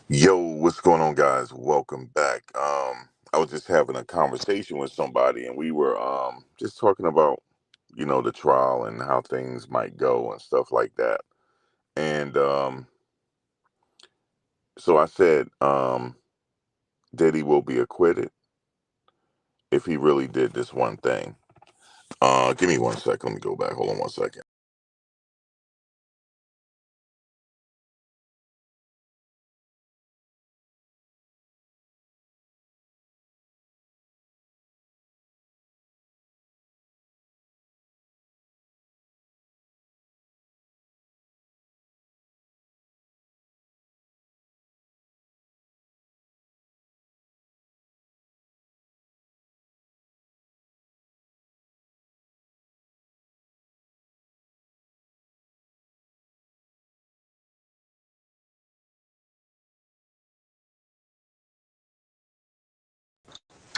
Yo, what's going on, guys? Welcome back. I was just having a conversation with somebody, and we were just talking about, the trial and how things might go and stuff like that. And so I said, Diddy will be acquitted if he really did this one thing. Give me 1 second. Let me go back. Hold on 1 second.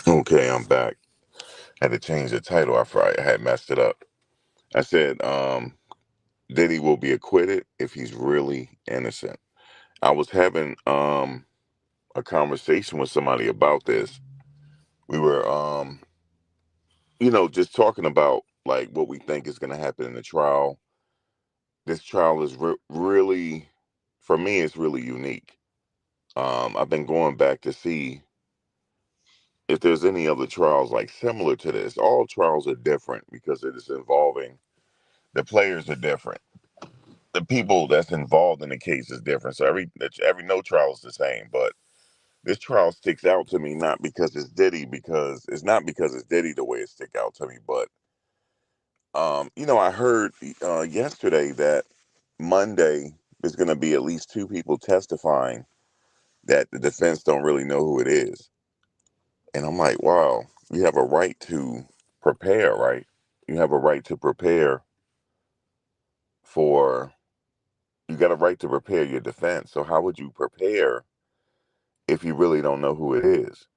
Okay, I'm back. Had to change the title. I had messed it up. I said, Diddy will be acquitted if he's really innocent. I was having a conversation with somebody about this. We were just talking about like what we think is going to happen in the trial. This trial is really, for me, it's really unique. I've been going back to see if there's any other trials like similar to this. All trials are different because it is involving the players are different. The people that's involved in the case is different. So every no trial is the same, but this trial sticks out to me not because it's Diddy, because it's not because it's Diddy the way it stick out to me, but I heard yesterday that Monday there's going to be at least two people testifying that the defense don't really know who it is, and I'm like, wow, you have a right to prepare, right? You have a right to prepare for. You got a right to prepare your defense. So how would you prepare if you really don't know who it is?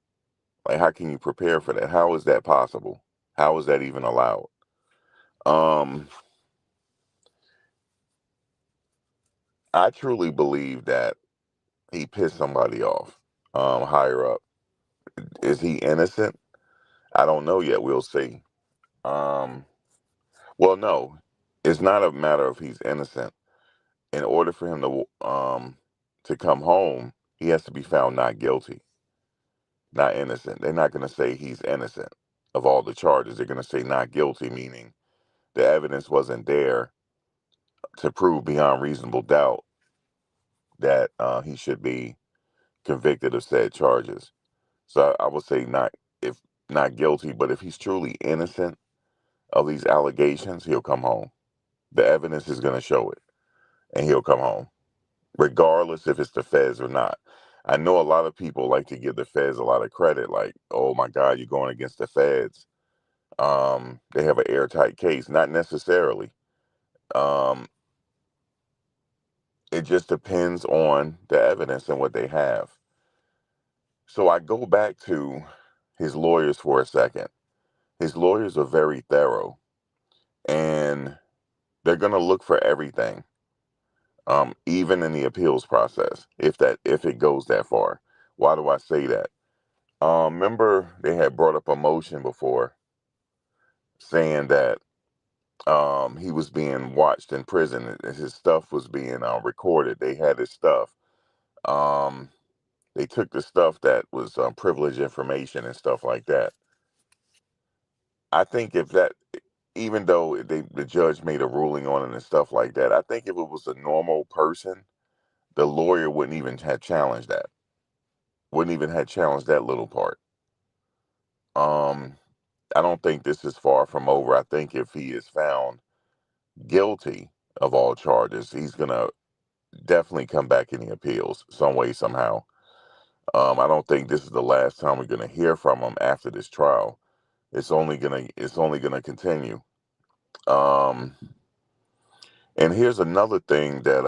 Like, how can you prepare for that? How is that possible? How is that even allowed? Um, I truly believe that he pissed somebody off, higher up. Is he innocent? I don't know yet. We'll see. Um, well, no, it's not a matter of he's innocent. In order for him to come home, he has to be found not guilty, not innocent. They're not going to say he's innocent of all the charges. They're going to say not guilty, meaning the evidence wasn't there to prove beyond reasonable doubt that he should be convicted of said charges. So I would say not if not guilty, but if he's truly innocent of these allegations, he'll come home. The evidence is going to show it, and he'll come home, regardless if it's the feds or not. I know a lot of people like to give the feds a lot of credit, like, "Oh my God, you're going against the feds. They have an airtight case." Not necessarily. Um, it just depends on the evidence and what they have. So I go back to his lawyers for a second. His lawyers are very thorough, and they're going to look for everything, even in the appeals process, if it goes that far. Why do I say that? Remember, they had brought up a motion before saying that he was being watched in prison. His stuff was being recorded. They had his stuff. Um, they took the stuff that was privileged information and stuff like that. I think if that, even though the judge made a ruling on it and stuff like that, I think if it was a normal person, the lawyer wouldn't even have challenged that. Wouldn't even have challenged that little part. Um, I don't think this is far from over. I think if he is found guilty of all charges, he's gonna definitely come back in the appeals some way, somehow. I don't think this is the last time we're gonna hear from him after this trial. It's only gonna continue. Um, and here's another thing that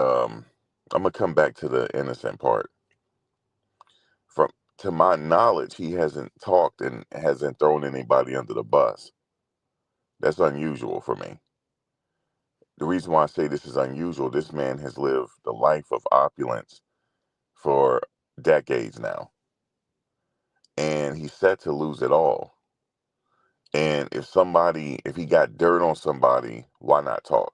I'm gonna come back to the innocent part. From to my knowledge, he hasn't talked and hasn't thrown anybody under the bus. That's unusual for me. The reason why I say this is unusual, this man has lived the life of opulence for decades now, and he's set to lose it all. And if he got dirt on somebody, why not talk?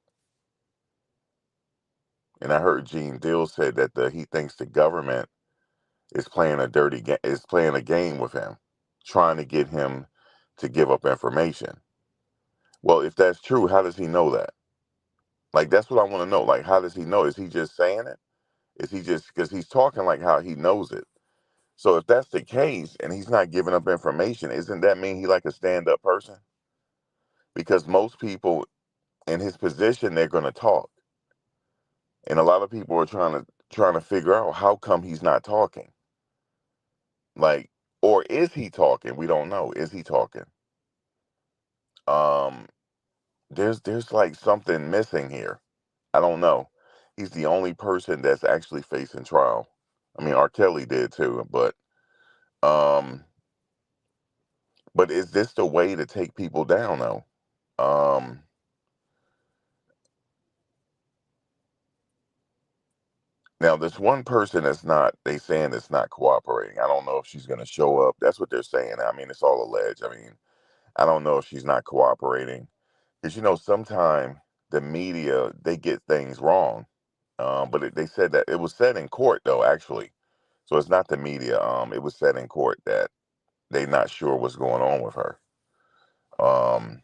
And I heard Gene Deal said that he thinks the government is playing is playing a game with him, trying to get him to give up information. Well, if that's true, how does he know that? Like, that's what I want to know. Like, how does he know? Is he just saying it? Is he just, because he's talking like how he knows it? So if that's the case and he's not giving up information, isn't that mean he like a stand-up person? Because most people in his position, they're going to talk. And a lot of people are trying to figure out how come he's not talking. Like, or is he talking? We don't know. Is he talking? Um, there's like something missing here. I don't know. He's the only person that's actually facing trial. I mean, R. Kelly did too, um, but is this the way to take people down though? Um, Now there's one person they saying that's not cooperating. I don't know if she's gonna show up. That's what they're saying. I mean, it's all alleged. I mean, I don't know if she's not cooperating. Because sometimes the media, they get things wrong. But they said that it was said in court though, actually. So it's not the media. It was said in court that they're not sure what's going on with her. Um,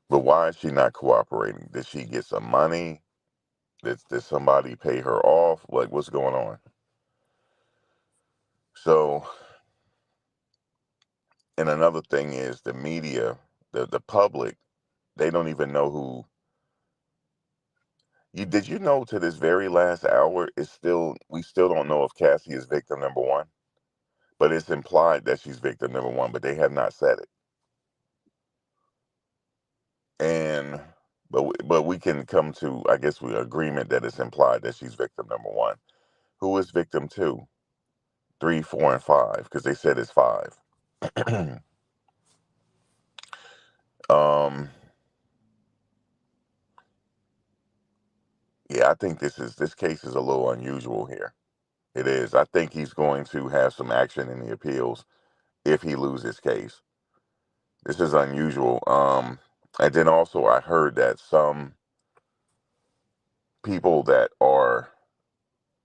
but why is she not cooperating? Did she get some money? Did somebody pay her off? Like, what's going on? So, and another thing is the media, the public, they don't even know who. Did you know to this very last hour, we still don't know if Cassie is victim number one, but it's implied that she's victim number one, but they have not said it. And but we can come to, I guess, agreement that it's implied that she's victim number one. Who is victim two, three, four, and five? Because they said it's five. um, yeah, I think this case is a little unusual here. It is. I think he's going to have some action in the appeals if he loses case. This is unusual. And then also I heard that some people that are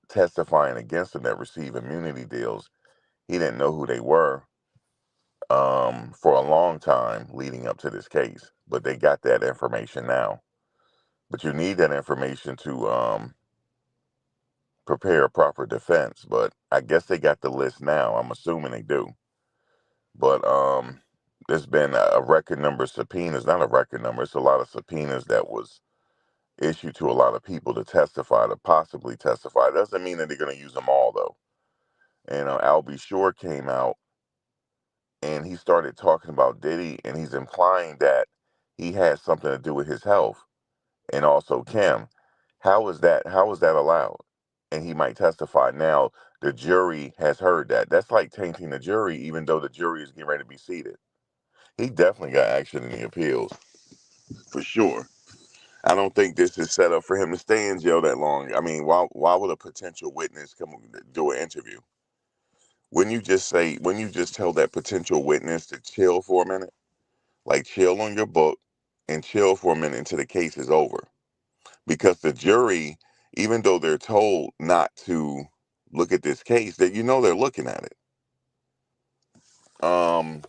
testifying against him that receive immunity deals, he didn't know who they were for a long time leading up to this case. But they got that information now. But you need that information to prepare a proper defense. But I guess they got the list now. I'm assuming they do. But there's been a record number of subpoenas, not a record number, it's a lot of subpoenas that was issued to a lot of people to testify, to possibly testify. It doesn't mean that they're going to use them all, though. And Al B. Shore came out and he started talking about Diddy, and he's implying that he had something to do with his health, and also Kim. How is that allowed? And he might testify. Now, the jury has heard that. That's like tainting the jury, even though the jury is getting ready to be seated. He definitely got action in the appeals, for sure. I don't think this is set up for him to stay in jail that long. I mean, why would a potential witness come do an interview? Wouldn't you just tell that potential witness to chill for a minute? Like, chill on your book and chill for a minute until the case is over. Because the jury, even though they're told not to look at this case, that they're looking at it. Um,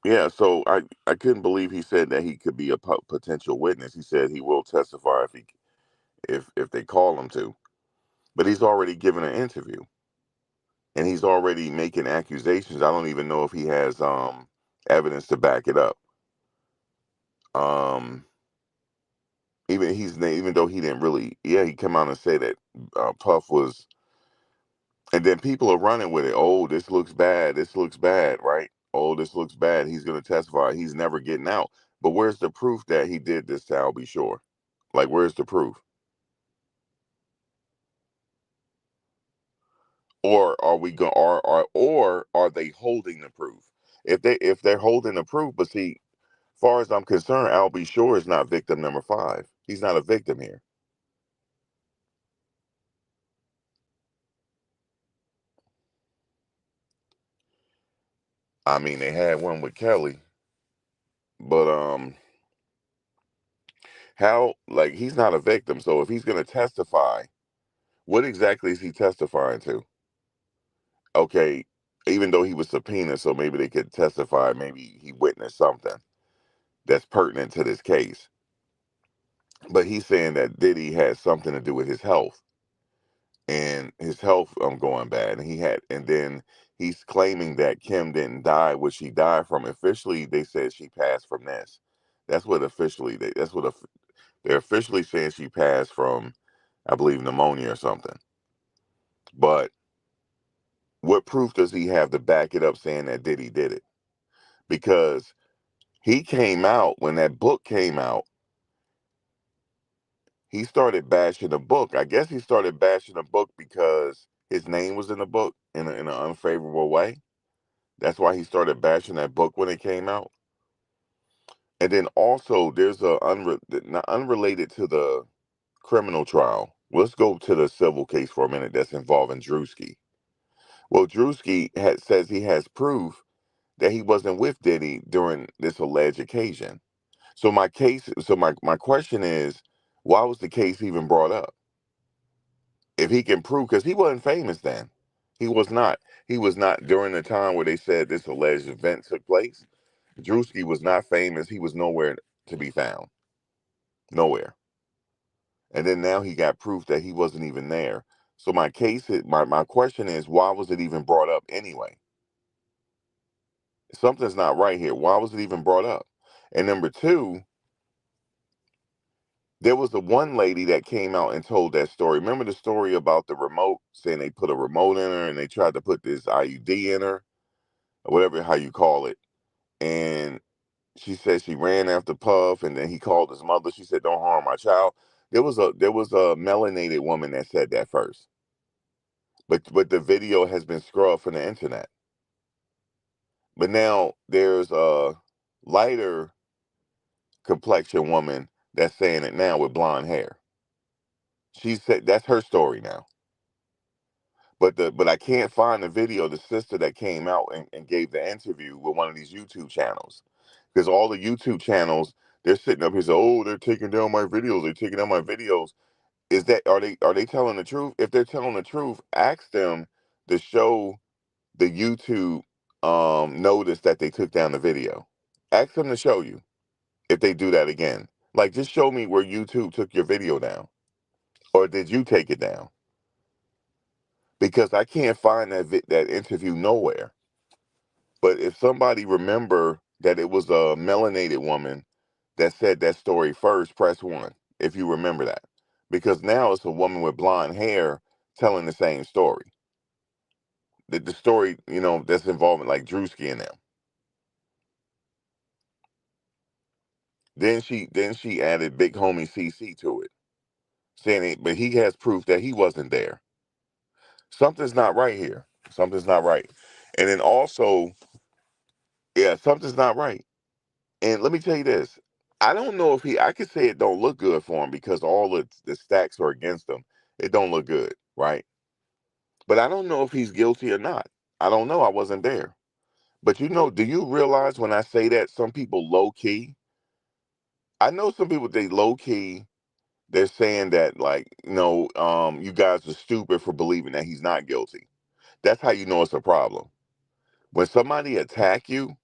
yeah, so I couldn't believe he said that he could be a potential witness. He said he will testify if they call him to. But he's already given an interview and he's already making accusations. I don't even know if he has evidence to back it up. Um, even though he didn't really, yeah, he come out and say that Puff was, and then people are running with it. Oh, this looks bad. This looks bad, right? Oh, this looks bad. He's going to testify. He's never getting out. But where's the proof that he did this to Al B. Shore? Like, where's the proof? Or are we going? Or are they holding the proof? If they're holding the proof, but see, far as I'm concerned, Al B. Shore is not victim number five. He's not a victim here. I mean, they had one with Kelly, but how, like, he's not a victim, so if he's going to testify, what exactly is he testifying to? Okay, even though he was subpoenaed, so maybe they could testify, maybe he witnessed something that's pertinent to this case. But he's saying that Diddy had something to do with his health, and his health going bad, and and then he's claiming that Kim didn't die. What she died from, officially they said she passed from this. That's what officially they're officially saying she passed from, I believe, pneumonia or something. But what proof does he have to back it up saying that Diddy did it? Because he came out, when that book came out, he started bashing the book. I guess he started bashing the book because his name was in the book in an unfavorable way. That's why he started bashing that book when it came out. And then also, there's not unrelated to the criminal trial. Let's go to the civil case for a minute that's involving Drewski. Well, Drewski says he has proof that he wasn't with Diddy during this alleged occasion. So my question is, why was the case even brought up? If he can prove, because he wasn't famous then. He was not. He was not during the time where they said this alleged event took place. Drewski was not famous. He was nowhere to be found. Nowhere. And then now he got proof that he wasn't even there. So my question is, why was it even brought up anyway? Something's not right here. Why was it even brought up? And number two, there was the one lady that came out and told that story. Remember the story about the remote, saying they put a remote in her and they tried to put this IUD in her, or whatever how you call it. And she said she ran after Puff, and then he called his mother. She said, "Don't harm my child." There was a melanated woman that said that first, but the video has been scrubbed from the internet. But now there's a lighter complexion woman that's saying it now with blonde hair. She said that's her story now. But I can't find the video of the sister that came out and gave the interview with one of these YouTube channels. Because all the YouTube channels, they're sitting up here saying, "Oh, they're taking down my videos, they're taking down my videos." Are they telling the truth? If they're telling the truth, ask them to show the YouTube notice that they took down the video. Ask them to show you if they do that again. Like, just show me where YouTube took your video down. Or did you take it down? Because I can't find that interview nowhere. But if somebody remember that it was a melanated woman that said that story first, press one if you remember that. Because now it's a woman with blonde hair telling the same story. The story, that's involving like Drewski and them. Then she added Big Homie CC to it, saying it, but he has proof that he wasn't there. Something's not right here. Something's not right. And then also, yeah, something's not right. And let me tell you this. I don't know if I could say it don't look good for him because all the stacks are against him. It don't look good, right? But I don't know if he's guilty or not. I don't know. I wasn't there. But do you realize when I say that some people low key, I know some people they low key, they're saying that like, you guys are stupid for believing that he's not guilty. That's how you know it's a problem. When somebody attack you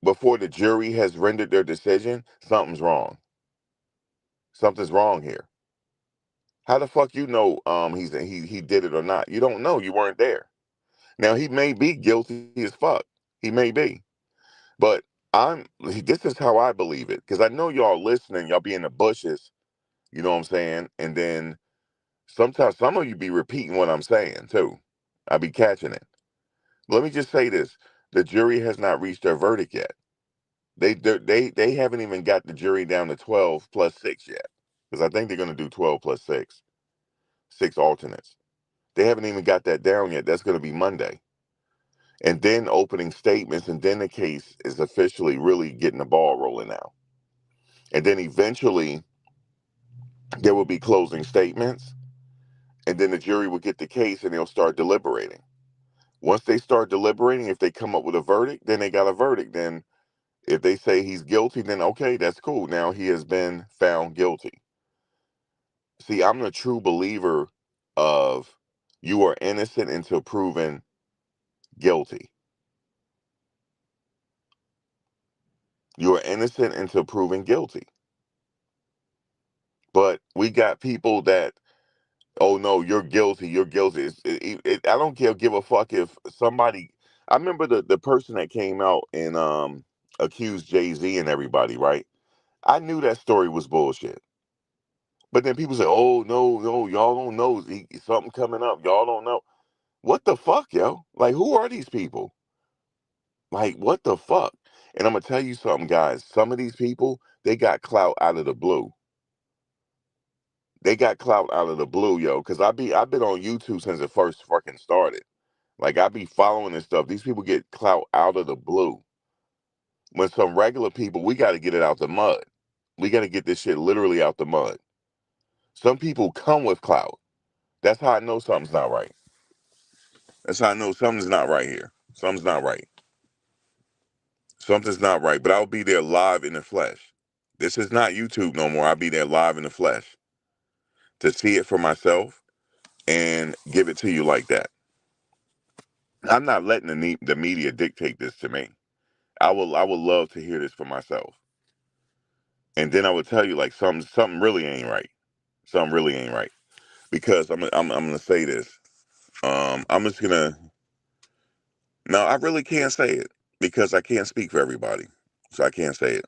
before the jury has rendered their decision, something's wrong. Something's wrong here. How the fuck you know he did it or not? You don't know. You weren't there. Now he may be guilty as fuck. He may be. But this is how I believe it. Because I know y'all listening, y'all be in the bushes, you know what I'm saying? And then sometimes some of you be repeating what I'm saying too. I be catching it. Let me just say this. The jury has not reached their verdict yet. They haven't even got the jury down to 12 plus 6 yet. Because I think they're gonna do 12 plus 6. 6 alternates. They haven't even got that down yet. That's going to be Monday. And then opening statements, and then the case is officially really getting the ball rolling now. And then eventually there will be closing statements, and then the jury will get the case and they'll start deliberating. Once they start deliberating, if they come up with a verdict, then they got a verdict. Then if they say he's guilty, then okay, that's cool. Now he has been found guilty. See, I'm the true believer of you are innocent until proven guilty. You are innocent until proven guilty. But we got people that, oh no, you're guilty, you're guilty. I don't give a fuck if somebody. I remember the person that came out and accused Jay-Z and everybody, right? I knew that story was bullshit. But then people say, oh no, y'all don't know. Something coming up, y'all don't know. What the fuck, yo? Like, who are these people? Like, what the fuck? And I'm gonna tell you something, guys. Some of these people, they got clout out of the blue. They got clout out of the blue, yo. Cause I've been on YouTube since it first fucking started. Like, I be following this stuff. These people get clout out of the blue. When some regular people, we got to get it out the mud. We got to get this shit literally out the mud. Some people come with clout. That's how I know something's not right. That's how I know something's not right here. Something's not right. Something's not right. But I'll be there live in the flesh. This is not YouTube no more. I'll be there live in the flesh to see it for myself and give it to you like that. I'm not letting the media dictate this to me. I would love to hear this for myself. And then I would tell you like something really ain't right. Something really ain't right. Because I'm gonna say this. I'm just gonna no, I really can't say it because I can't speak for everybody. So I can't say it.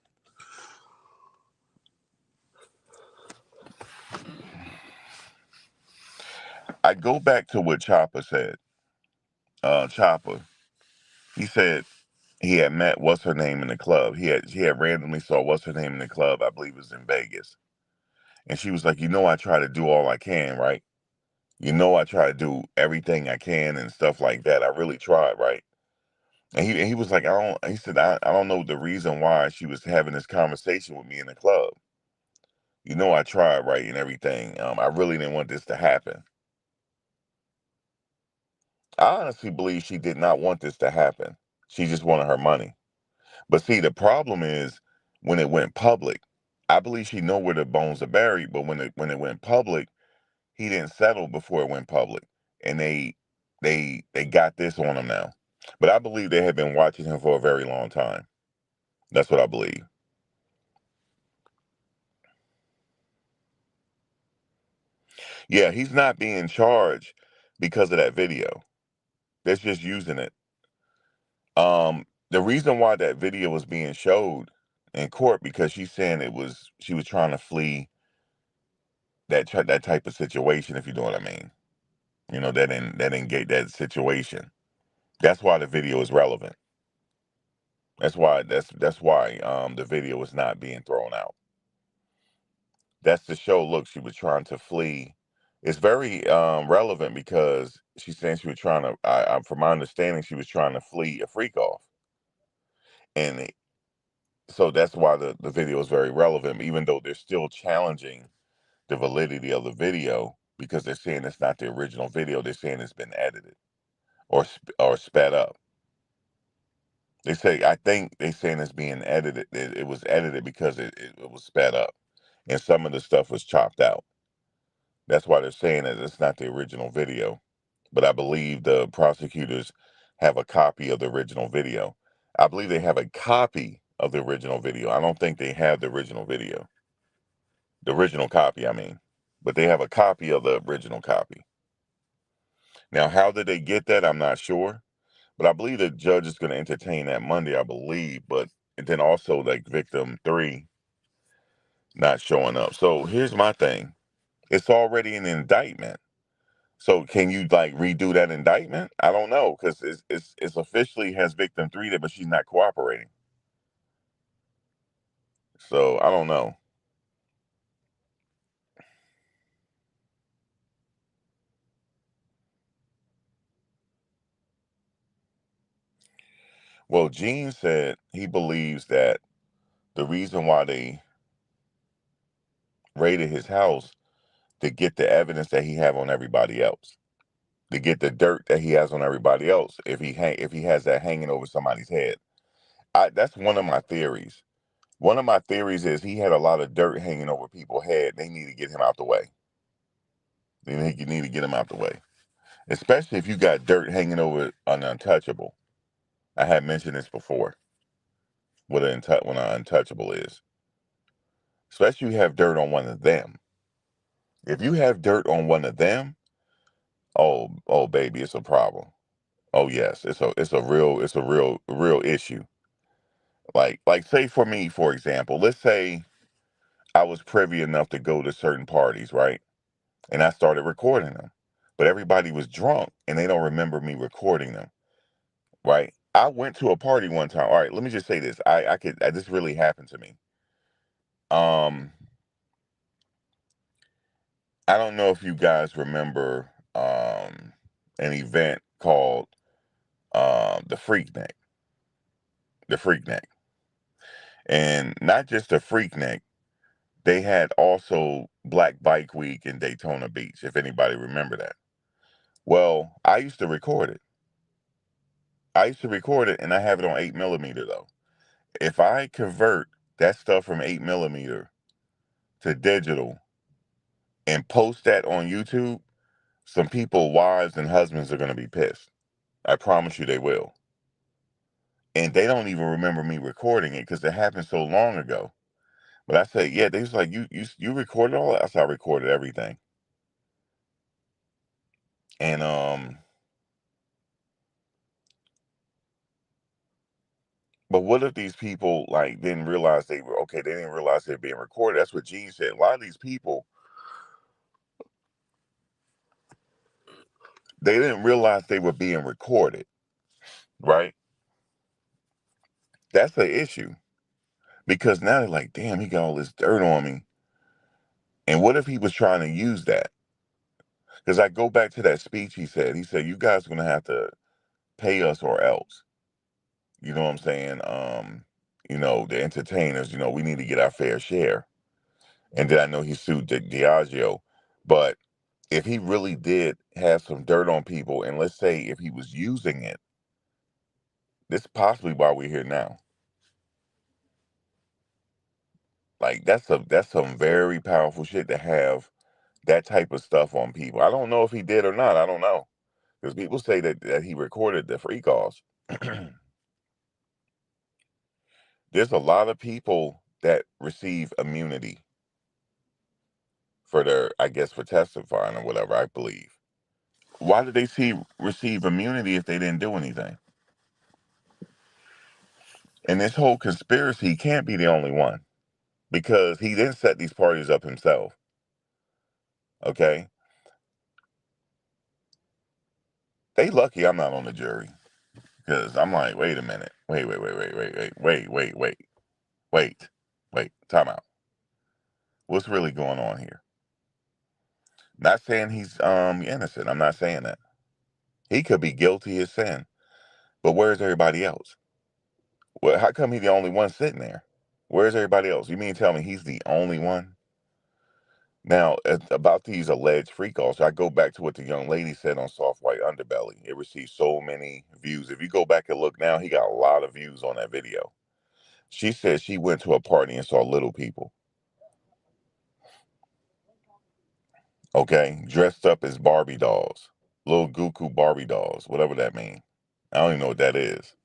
I go back to what Chopper said. Chopper, he said he had met what's her name in the club. He had randomly saw what's her name in the club. I believe it was in Vegas, and she was like, I try to do all I can, right? I try to do everything I can and stuff like that. I really tried, right? And he was like, I don't. He said, I don't know the reason why she was having this conversation with me in the club. I tried, right, and everything. I really didn't want this to happen. I honestly believe she did not want this to happen. She just wanted her money. But see, the problem is when it went public. I believe she know where the bones are buried, but when it went public, he didn't settle before it went public, and they got this on him now. But I believe they have been watching him for a very long time. That's what I believe. Yeah, he's not being charged because of that video. They're just using it. The reason why that video was being showed in court because she's saying she was trying to flee that type of situation, if you know what I mean. That engage that situation. That's why the video is relevant. That's why the video is not being thrown out. That's to show. Look, she was trying to flee. It's very relevant because she's saying she was trying to. From my understanding, she was trying to flee a freak off, and so that's why the video is very relevant. Even though they're still challenging the validity of the video because they're saying it's not the original video. They're saying it's been edited or sped up. I think they're saying it's being edited. It was edited because it was sped up, and some of the stuff was chopped out. That's why they're saying that it's not the original video. But I believe the prosecutors have a copy of the original video. I believe they have a copy of the original video. I don't think they have the original video. The original copy, I mean. But they have a copy of the original copy. Now, how did they get that? I'm not sure. But I believe the judge is going to entertain that Monday, I believe. But then also, like, victim 3 not showing up. So here's my thing. It's already an indictment. So can you like redo that indictment? I don't know because it's officially has victim 3 there, but she's not cooperating. So I don't know. Well, Gene said he believes that the reason why they raided his house to get the evidence that he have on everybody else. to get the dirt that he has on everybody else if he has that hanging over somebody's head. That's one of my theories. One of my theories is he had a lot of dirt hanging over people's head. They need to get him out the way. They need to get him out the way, especially if you got dirt hanging over an untouchable. I had mentioned this before. What an untouchable is, especially if you have dirt on one of them. If you have dirt on one of them, oh baby, it's a problem. Oh yes, it's a real issue. Like say for me, for example, let's say I was privy enough to go to certain parties, right? And I started recording them. But everybody was drunk and they don't remember me recording them, right? I went to a party one time. All right, let me just say this. This really happened to me. Um I don't know if you guys remember an event called the Freaknik. The Freaknik. And not just the Freaknik, they had also Black Bike Week in Daytona Beach, if anybody remember that. Well, I used to record it. And I have it on 8mm though. If I convert that stuff from 8mm to digital and post that on YouTube, some people, wives and husbands, are gonna be pissed. I promise you they will. And they don't even remember me recording it because it happened so long ago. But I said, yeah, they was like, you recorded all that? I said, I recorded everything. And but what if these people like didn't realize they were okay? They didn't realize they're being recorded. That's what Gene said. A lot of these people, they didn't realize they were being recorded, right? That's the issue. Because now they're like, damn, he got all this dirt on me. And what if he was trying to use that? Because I go back to that speech he said, you guys are gonna have to pay us or else. You know what I'm saying? The entertainers, we need to get our fair share. And then I know he sued Diageo. But if he really did have some dirt on people, and let's say if he was using it, this is possibly why we're here now. Like that's some very powerful shit to have that type of stuff on people. I don't know if he did or not. I don't know. Because people say that he recorded the free calls. There's a lot of people that receive immunity for I guess, for testifying or whatever, I believe. Why did they receive immunity if they didn't do anything? And this whole conspiracy can't be the only one because he didn't set these parties up himself. Okay? They lucky I'm not on the jury because I'm like, wait a minute. Wait. Time out. What's really going on here? Not saying he's innocent. I'm not saying that. He could be guilty as sin. But where's everybody else? Well, how come he's the only one sitting there? Where's everybody else? You mean tell me he's the only one? Now, about these alleged freak offs, I go back to what the young lady said on Soft White Underbelly. It received so many views. If you go back and look now, he got a lot of views on that video. She said she went to a party and saw little people, okay, dressed up as Barbie dolls, little Goku Barbie dolls, whatever that means. I don't even know what that is.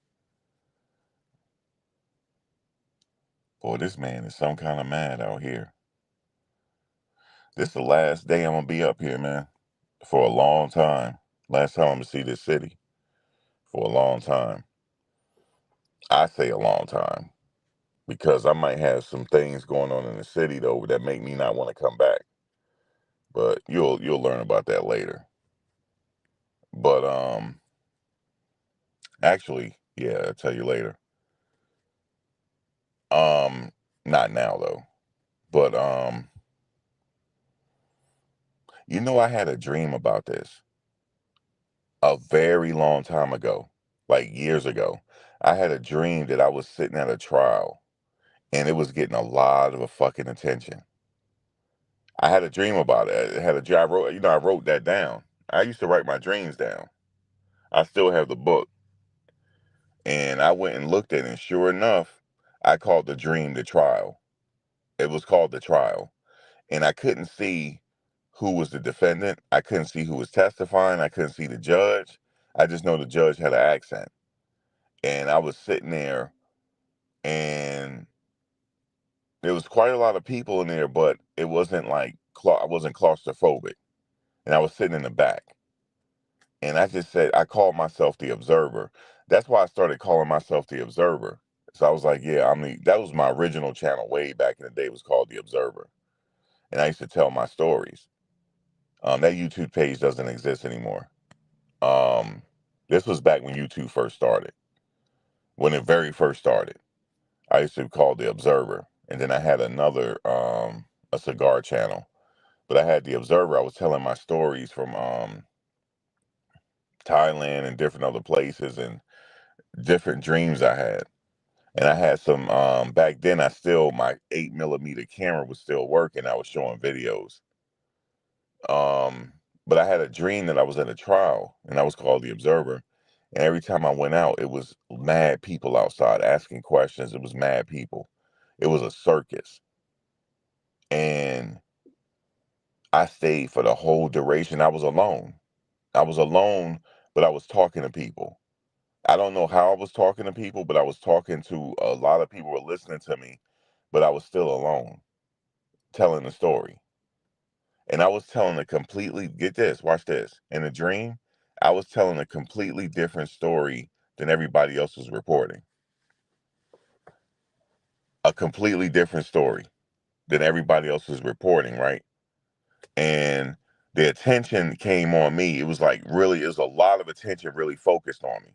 Boy, this man is some kind of mad out here. This is the last day I'm going to be up here, man, for a long time. Last time I'm going to see this city for a long time. I say a long time because I might have some things going on in the city, though, that make me not want to come back. But you'll learn about that later. But actually, yeah, I'll tell you later. Not now though. But I had a dream about this a very long time ago, like years ago. I had a dream that I was sitting at a trial and it was getting a lot of fucking attention. I had a dream about it. I wrote that down. I used to write my dreams down. I still have the book. And I went and looked at it, and sure enough, I called the dream the trial. It was called the trial. And I couldn't see who was the defendant. I couldn't see who was testifying. I couldn't see the judge. I just know the judge had an accent. And I was sitting there, and there was quite a lot of people in there, but it wasn't like, I wasn't claustrophobic. And I was sitting in the back. And I just said, I called myself the observer. That's why I started calling myself the observer. So I was like, yeah, that was my original channel way back in the day. It was called the Observer. And I used to tell my stories. That YouTube page doesn't exist anymore. This was back when YouTube first started. When it very first started, I used to call the Observer. And then I had another, a cigar channel. But I had the Observer. I was telling my stories from Thailand and different other places and different dreams I had. And I had some, back then my 8mm camera was still working. I was showing videos. But I had a dream that I was at a trial, and I was called the Observer. And every time I went out, it was mad people outside asking questions. It was mad people. It was a circus. And I stayed for the whole duration. I was alone. I was alone, but I was talking to people. I don't know how I was talking to people, but I was talking to a lot of people who were listening to me, but I was still alone telling the story. And I was telling a completely, get this, watch this. In a dream, I was telling a completely different story than everybody else was reporting. A completely different story than everybody else was reporting, right? And the attention came on me. It was like really, it was a lot of attention really focused on me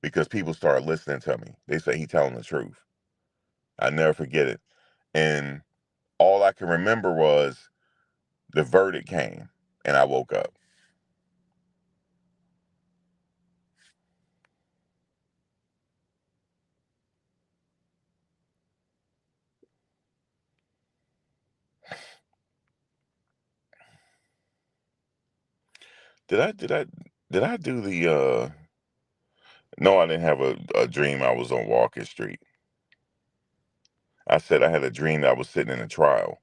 because people started listening to me. They say he telling the truth. I never forget it. And all I can remember was the verdict came and I woke up. Did I do the no, I didn't have a dream I was on Walker Street. I said I had a dream that I was sitting in a trial.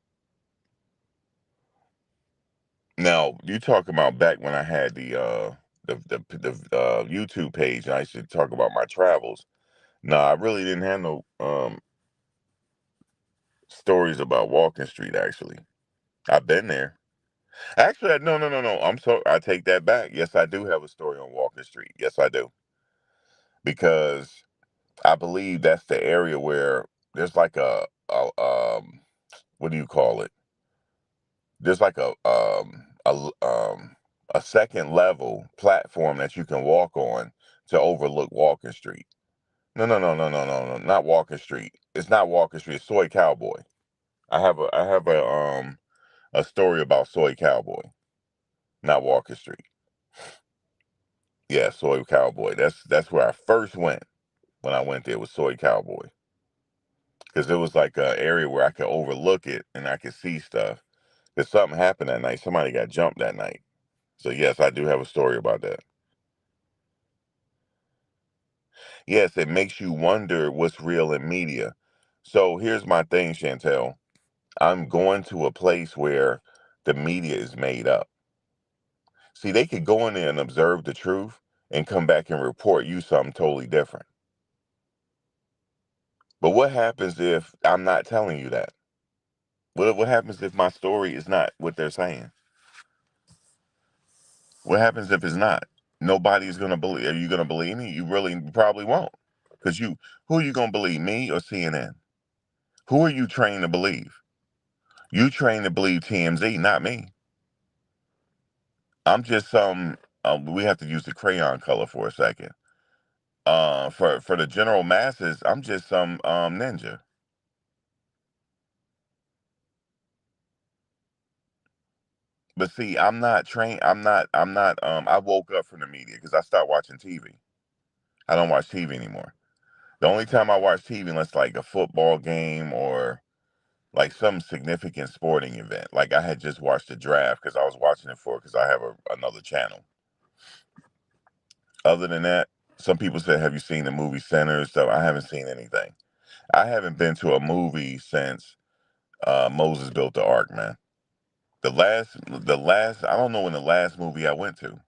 Now, you talk about back when I had the YouTube page and I used to talk about my travels. No, I really didn't have no stories about Walking Street actually. I've been there. Actually, no. I take that back. Yes, I do have a story on Walking Street. Yes, I do. Because I believe that's the area where there's like what do you call it? There's like a second level platform that you can walk on to overlook Walking Street. No, not Walking Street. It's not Walking Street. It's Soy Cowboy. I have a story about Soy Cowboy, not Walking Street. Yeah, Soy Cowboy. That's where I first went when I went there was Soy Cowboy because it was like an area where I could overlook it and I could see stuff. Because something happened that night. Somebody got jumped that night. So yes, I do have a story about that. Yes, it makes you wonder what's real in media. So here's my thing, Chantel. I'm going to a place where the media is made up. See, they could go in there and observe the truth and come back and report you something totally different. But what happens if I'm not telling you that? What happens if my story is not what they're saying? What happens if it's not? Nobody's gonna believe. Are you gonna believe me? You really probably won't. Because who are you gonna believe, me or CNN? Who are you trained to believe? You trained to believe TMZ, not me. I'm just some. We have to use the crayon color for a second. For the general masses, I'm just some ninja. But see, I'm not trained. I'm not. I woke up from the media because I stopped watching TV. I don't watch TV anymore. The only time I watch TV unless like a football game or like some significant sporting event. Like I had just watched the draft because I was watching it because I have another channel. Other than that, some people said, "Have you seen the movie Center and stuff?" I haven't seen anything. I haven't been to a movie since Moses built the ark, man. The last, I don't know when the last movie I went to.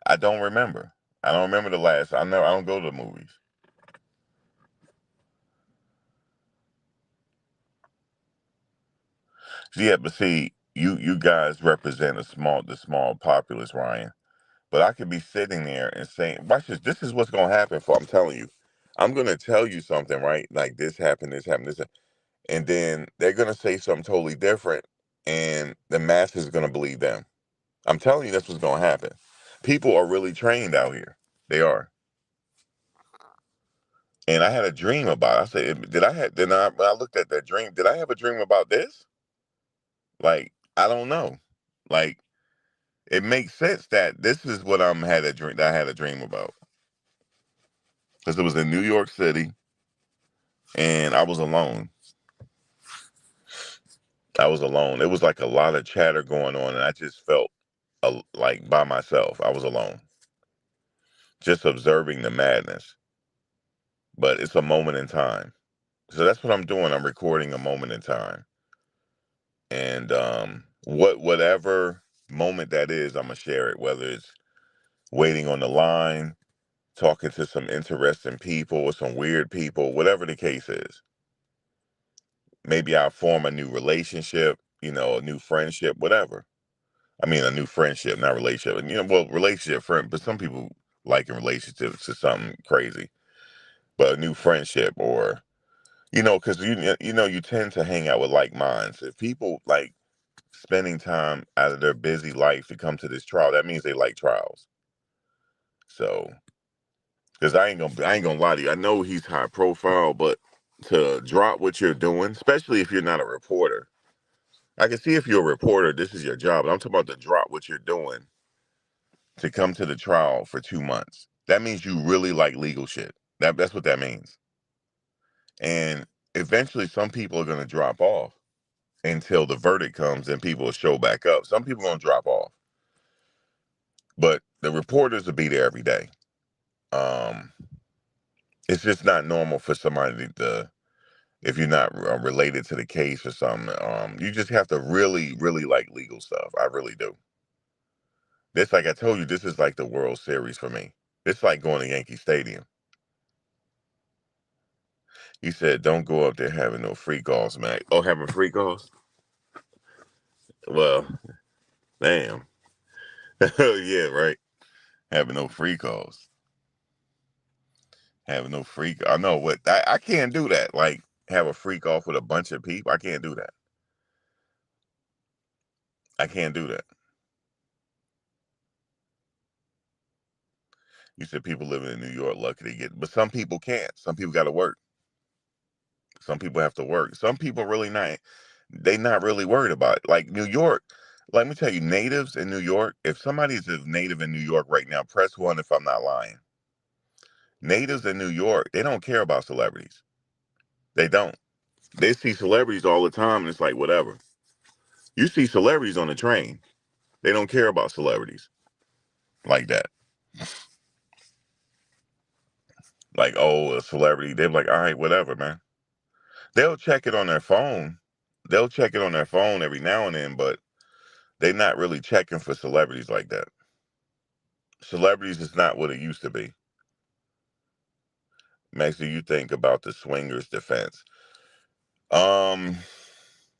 I don't remember. I don't remember the last. I don't go to the movies. Yeah, but see, you guys represent the small populace, Ryan. But I could be sitting there and saying, watch this. This is what's gonna happen. For I'm telling you, I'm gonna tell you something, right? Like this happened, and then they're gonna say something totally different, and the masses are gonna believe them. I'm telling you, that's what's gonna happen. People are really trained out here. They are. And I had a dream about it. I said, did I have? Then when I looked at that dream, did I have a dream about this? Like, I don't know. Like, it makes sense that this is what had a dream. That I had a dream about because it was in New York City, and I was alone. I was alone. It was like a lot of chatter going on, and I just felt like by myself. I was alone, just observing the madness. But it's a moment in time. So that's what I'm doing. I'm recording a moment in time, and whatever moment that is, I'm gonna share it. Whether it's waiting on the line, talking to some interesting people or some weird people, whatever the case is. Maybe I'll form a new relationship, a new friendship, whatever. I mean, a new friendship, not relationship. And, well, relationship, friend, but some people like in relationships to something crazy. But a new friendship or, because you tend to hang out with like minds. If people like spending time out of their busy life to come to this trial, that means they like trials. So, because I ain't gonna lie to you. I know he's high profile, but to drop what you're doing, especially if you're not a reporter, I can see if you're a reporter, this is your job. But I'm talking about to drop what you're doing to come to the trial for 2 months. That means you really like legal shit. That's what that means. And eventually, some people are gonna drop off until the verdict comes and people will show back up. Some people are gonna drop off, but the reporters will be there every day. Um, it's just not normal for somebody to, if you're not related to the case or something. You just have to really, really like legal stuff. I really do. This, like I told you, this is like the World Series for me. It's like going to Yankee Stadium. He said, "Don't go up there having no free calls, man." Oh, having free calls? Well, damn. Yeah, right. Having no free calls. Having no free. I know what I can't do that. Like have a free call with a bunch of people. I can't do that. I can't do that. You said people living in New York lucky to get, but some people can't. Some people got to work. Some people have to work. Some people really not. They not really worried about it. Like New York. Let me tell you, natives in New York. If somebody's a native in New York right now, press one if I'm not lying. Natives in New York, they don't care about celebrities. They don't. They see celebrities all the time, and it's like whatever. You see celebrities on the train. They don't care about celebrities like that. Like, oh, a celebrity. They're like, all right, whatever, man. They'll check it on their phone. They'll check it on their phone every now and then, but they're not really checking for celebrities like that. Celebrities is not what it used to be. Makes you think about the swingers defense. Um,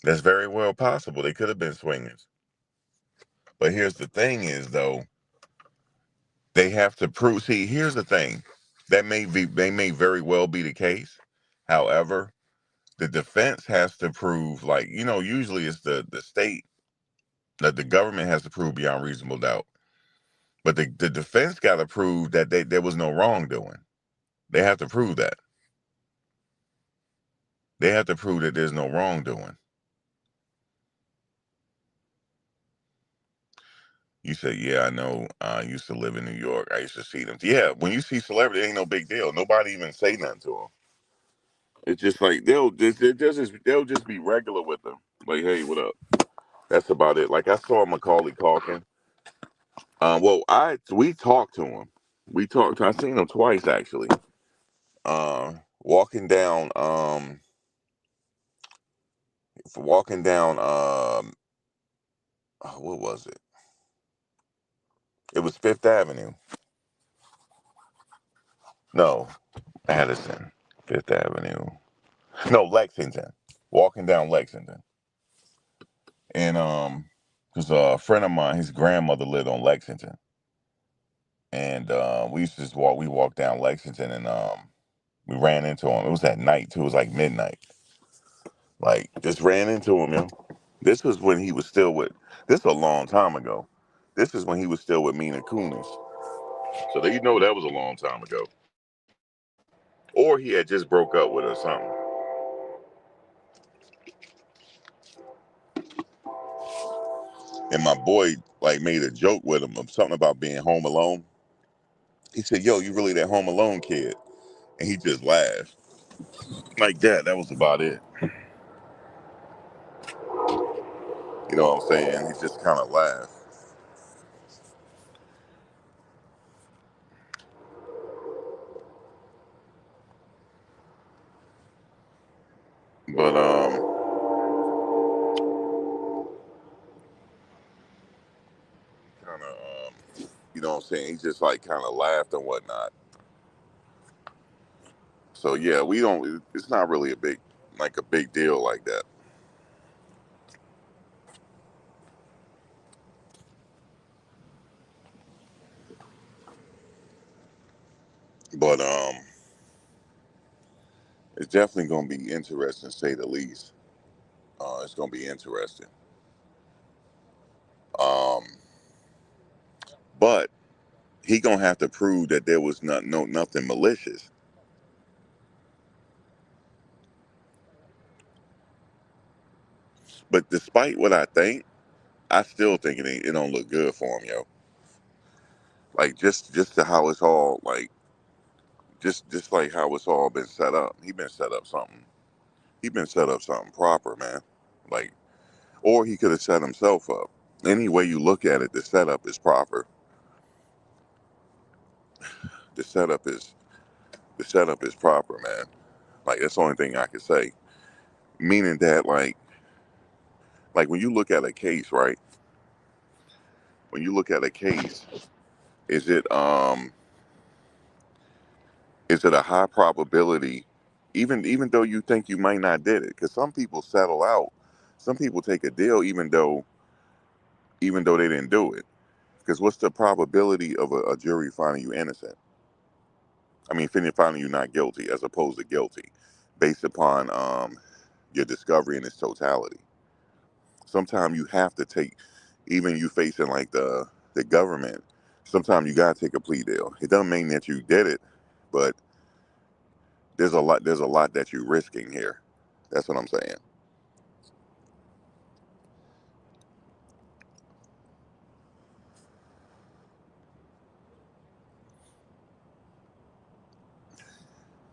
that's very well possible. They could have been swingers. But here's the thing is though, they have to prove, see, here's the thing. They may very well be the case. However, the defense has to prove, like, usually it's the state that the government has to prove beyond reasonable doubt. But the defense got to prove that there was no wrongdoing. They have to prove that. They have to prove that there's no wrongdoing. You say, yeah, I know. I used to live in New York. I used to see them. Yeah, when you see celebrity, it ain't no big deal. Nobody even say nothing to them. It's just like they'll just be regular with them. Like, hey, what up? That's about it. Like I saw Macaulay Culkin. Well, we talked to him. We talked. I seen him twice actually. Walking down. Walking down. What was it? It was Fifth Avenue. No, Addison. Fifth Avenue. No, Lexington. Walking down Lexington, and because a friend of mine, his grandmother lived on Lexington, and we used to just walk. We walked down Lexington, and we ran into him. It was at night too. It was like midnight. Like just ran into him, yo. This was when he was still with. This was a long time ago. This is when he was still with Mina Kunis. So you know that was a long time ago. Or he had just broke up with her or something. And my boy like made a joke with him of something about being home alone. He said, "Yo, you really that home alone kid?" And he just laughed like that. That was about it. You know what I'm saying? He just kind of laughed. But kind of you know what I'm saying? He just like kind of laughed and whatnot. So yeah, we don't. It's not really a big deal like that. But it's definitely gonna be interesting, to say the least. It's gonna be interesting. Um, but he gonna have to prove that there was nothing malicious. But despite what I think, I still think it don't look good for him, yo. Like just to how it's all like just like how it's all been set up. He been set up something. He been set up something proper, man. Like, or he could have set himself up. Any way you look at it, the setup is proper. The setup is the setup is proper, man. Like that's the only thing I could say. Meaning that like when you look at a case, right? When you look at a case, is it um is it a high probability, even though you think you might not did it? Because some people settle out. Some people take a deal even though they didn't do it. Because what's the probability of a jury finding you innocent? I mean, finding you not guilty as opposed to guilty, based upon your discovery in its totality. Sometimes you have to take, even you facing like the government. Sometimes you gotta take a plea deal. It doesn't mean that you did it, but there's a lot that you're risking here. That's what I'm saying.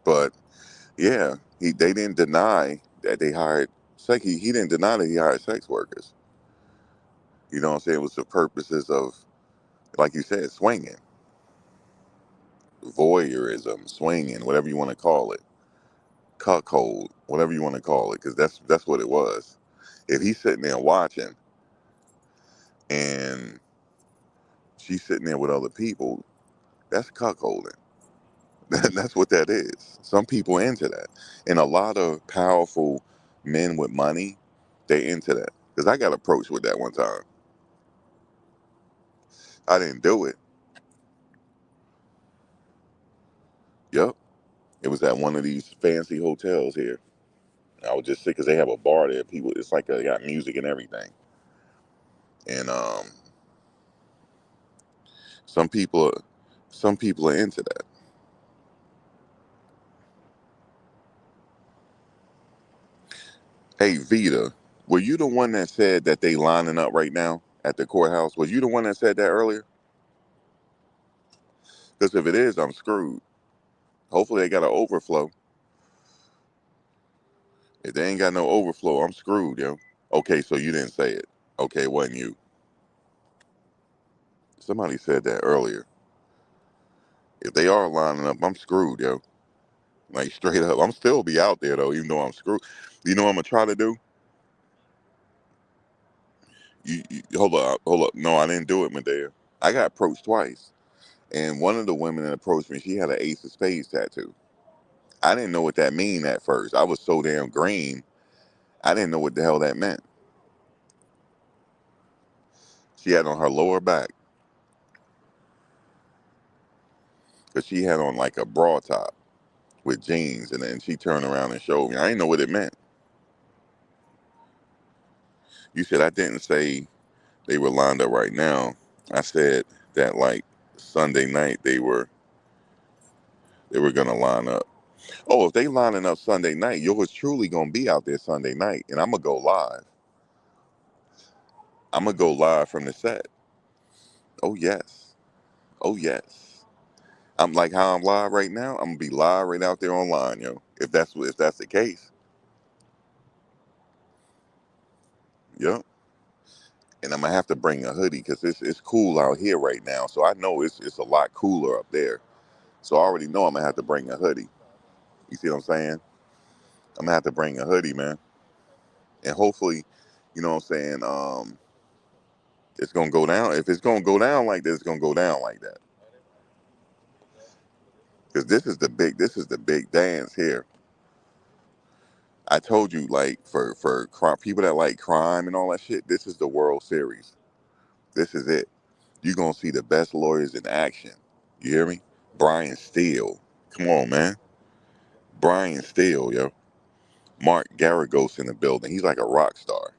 But yeah, they didn't deny that they hired he didn't deny that he hired sex workers. You know what I'm saying? It was the purposes of, like you said, swinging, voyeurism, swinging, whatever you want to call it, cuckold, whatever you want to call it, because that's what it was. If he's sitting there watching and she's sitting there with other people, that's cuckolding. That's what that is. Some people into that, and a lot of powerful men with money, they into that. Because I got approached with that one time. I didn't do it. Yep, it was at one of these fancy hotels here. I was just sick because they have a bar there. People, it's like they got music and everything. And some people, some people are into that. Hey Vita, were you the one that said that they lining up right now at the courthouse? Was you the one that said that earlier? Because if it is, I'm screwed. Hopefully they got an overflow. If they ain't got no overflow, I'm screwed, yo. Okay, so you didn't say it. Okay, it wasn't you. Somebody said that earlier. If they are lining up, I'm screwed, yo. Like straight up. I'm still be out there though, even though I'm screwed. You know what I'm gonna try to do? You hold up. No, I didn't do it, Medea. I got approached twice. And one of the women that approached me, she had an ace of spades tattoo. I didn't know what that mean at first. I was so damn green, I didn't know what the hell that meant. She had on her lower back, because she had on like a bra top with jeans, and then she turned around and showed me. I didn't know what it meant. You said I didn't say they were lined up right now. I said that like Sunday night they were gonna line up. Oh, if they lining up Sunday night, yours truly gonna be out there Sunday night, and I'm gonna go live. I'm gonna go live from the set. Oh yes, oh yes. I'm like how I'm live right now. I'm gonna be live right out there online, yo. If that's the case, yep. And I'm gonna have to bring a hoodie because it's cool out here right now. So I know it's a lot cooler up there. So I already know I'm gonna have to bring a hoodie. You see what I'm saying? I'm gonna have to bring a hoodie, man. And hopefully, you know what I'm saying. It's gonna go down. If it's gonna go down like this, it's gonna go down like that. Because this is the big dance here. I told you, like for people that like crime and all that shit, this is the World Series. This is it. You're gonna see the best lawyers in action. You hear me? Brian Steele. Come on, man. Brian Steele, yo. Mark Garagos in the building. He's like a rock star.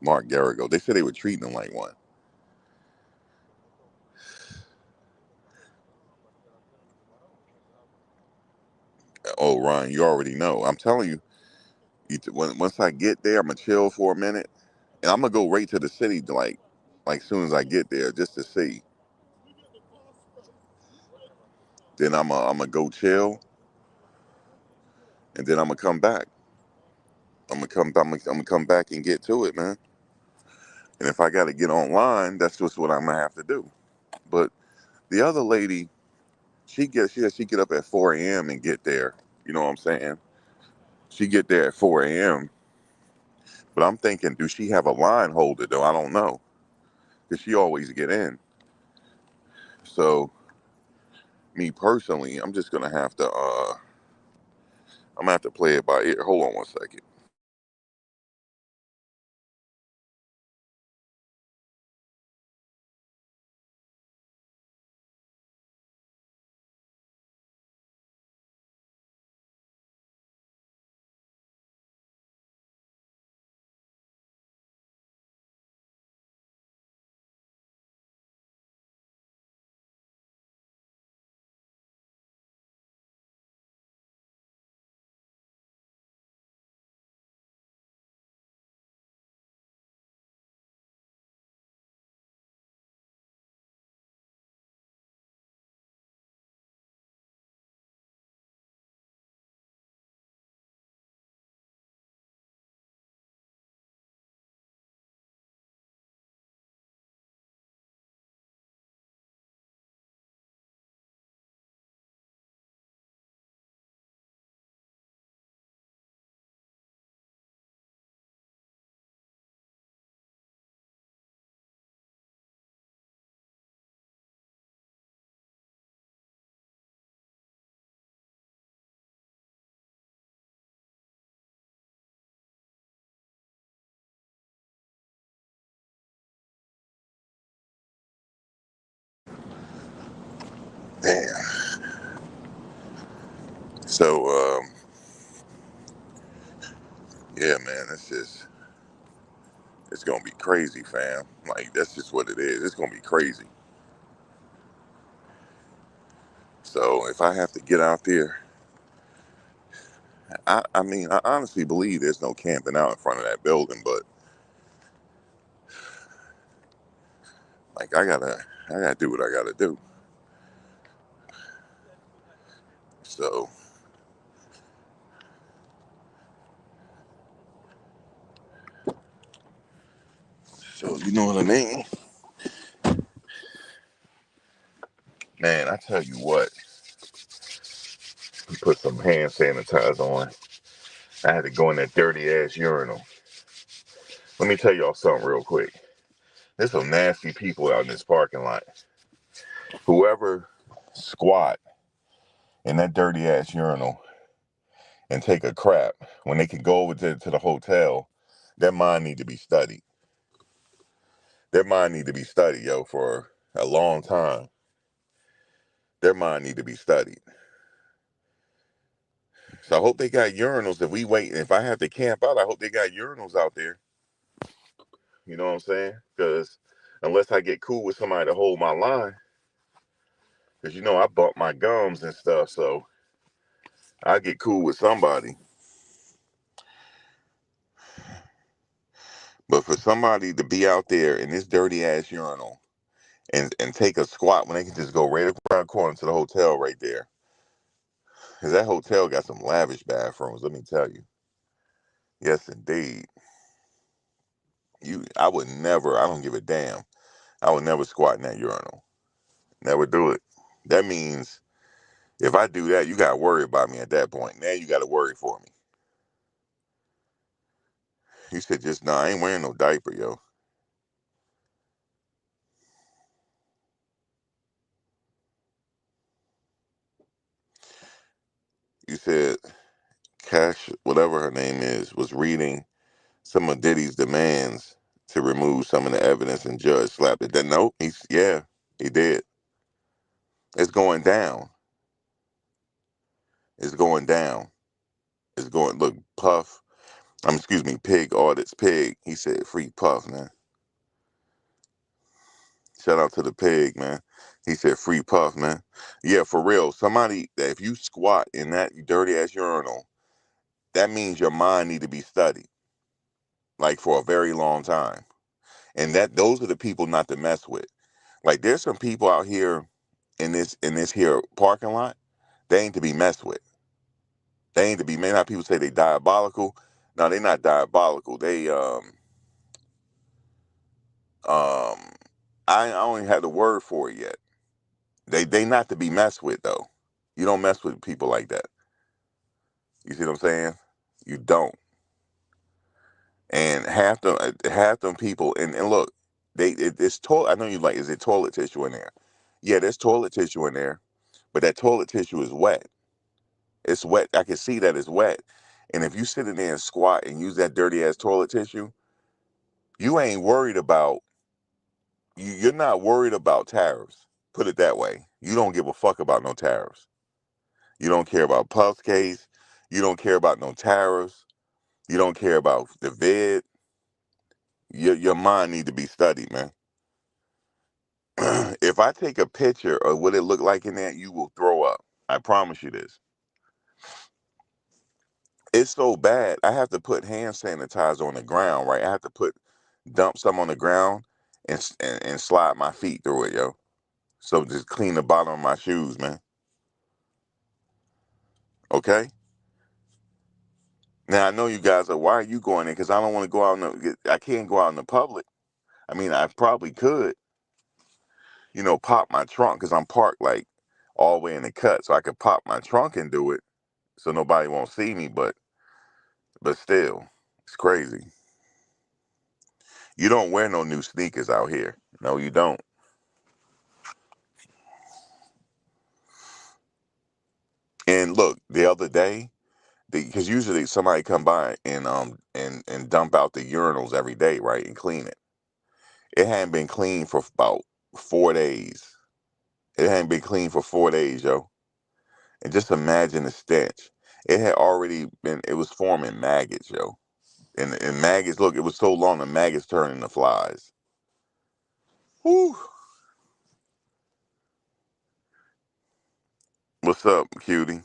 Mark Garagos. They said they were treating him like one. Oh, Ryan, you already know. I'm telling you, once I get there, I'm gonna chill for a minute, and I'm gonna go right to the city, like soon as I get there, just to see. Then I'm gonna go chill, and then I'm gonna come back. I'm gonna come back and get to it, man. And if I got to get online, that's just what I'm gonna have to do. But the other lady, she get up at 4 a.m. and get there. You know what I'm saying? She get there at 4 a.m. But I'm thinking, do she have a line holder though? I don't know, because she always get in. So me personally, I'm just gonna have to I'm gonna have to play it by ear. Hold on one second. Damn. So yeah, man, it's gonna be crazy, fam. Like that's just what it is. It's gonna be crazy. So if I have to get out there, I mean, I honestly believe there's no camping out in front of that building, but Like I gotta do what I gotta do. So you know what I mean? Man, I tell you what, you put some hand sanitizer on. I had to go in that dirty ass urinal. Let me tell y'all something real quick. There's some nasty people out in this parking lot. Whoever squat in that dirty ass urinal and take a crap when they can go over to the hotel, their mind need to be studied. Their mind need to be studied, yo, for a long time. Their mind need to be studied. So I hope they got urinals. If I have to camp out, I hope they got urinals out there. You know what I'm saying? Because unless I get cool with somebody to hold my line, because I bump my gums and stuff, so I get cool with somebody. But for somebody to be out there in this dirty ass urinal and take a squat when they can just go right around the corner to the hotel right there. Because that hotel got some lavish bathrooms, let me tell you. Yes, indeed. I would never, I don't give a damn. I would never squat in that urinal. Never do it. That means if I do that, you got to worry about me at that point. Now you got to worry for me. He said, I ain't wearing no diaper, yo. You said Cash, whatever her name is, was reading some of Diddy's demands to remove some of the evidence and judge slapped it. Then nope, he did. It's going down. It's going down. It's going, look, Pig audits Pig. He said free Puff, man. Shout out to the Pig, man. He said free Puff, man. Yeah, for real. Somebody, if you squat in that dirty ass urinal, that means your mind need to be studied, like for a very long time. And those are the people not to mess with. Like there's some people out here in this here parking lot, they ain't to be messed with. They ain't to be. May not people say they diabolical. No, they not diabolical. They I don't even have the word for it yet. They not to be messed with though. You don't mess with people like that. You see what I'm saying? You don't. And half them people and look, it's toilet. I know you like. Is it toilet tissue in there? Yeah, there's toilet tissue in there, but that toilet tissue is wet. It's wet. I can see that it's wet. And if you sit in there and squat and use that dirty ass toilet tissue, you ain't worried about you're not worried about tariffs. Put it that way. You don't give a fuck about no tariffs. You don't care about Puff's case. You don't care about no tariffs. You don't care about the vid. Your mind need to be studied, man. If I take a picture of what it looked like in there, you will throw up. I promise you this. It's so bad. I have to put hand sanitizer on the ground, right? I have to dump some on the ground and slide my feet through it, yo. So just clean the bottom of my shoes, man. Okay? Now I know you guys are. Why are you going in? Because I don't want to go out. I can't go out in the public. I mean, I probably could, pop my trunk because I'm parked like all the way in the cut, so I could pop my trunk and do it, so nobody won't see me. But still, it's crazy. You don't wear no new sneakers out here. No, you don't. And look, the other day, because usually somebody come by and dump out the urinals every day, right, and clean it. It hadn't been cleaned for about 4 days. It hadn't been cleaned for 4 days, yo. And just imagine the stench. It had already been. It was forming maggots, yo. And maggots. Look, it was so long the maggots turned into flies. Whew. What's up, cutie?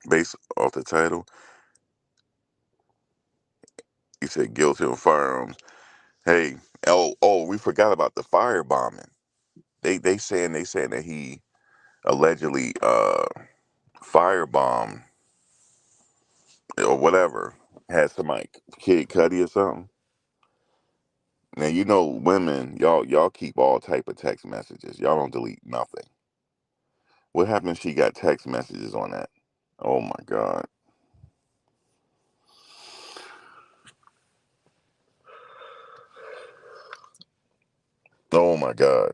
Based off the title, he said guilty on firearms. Hey, oh, we forgot about the fire bombing. They saying that he allegedly firebombed or whatever, had some like Kid Cudi or something. Now you know women, y'all keep all type of text messages. Y'all don't delete nothing. What happened if she got text messages on that? Oh my God. Oh my God.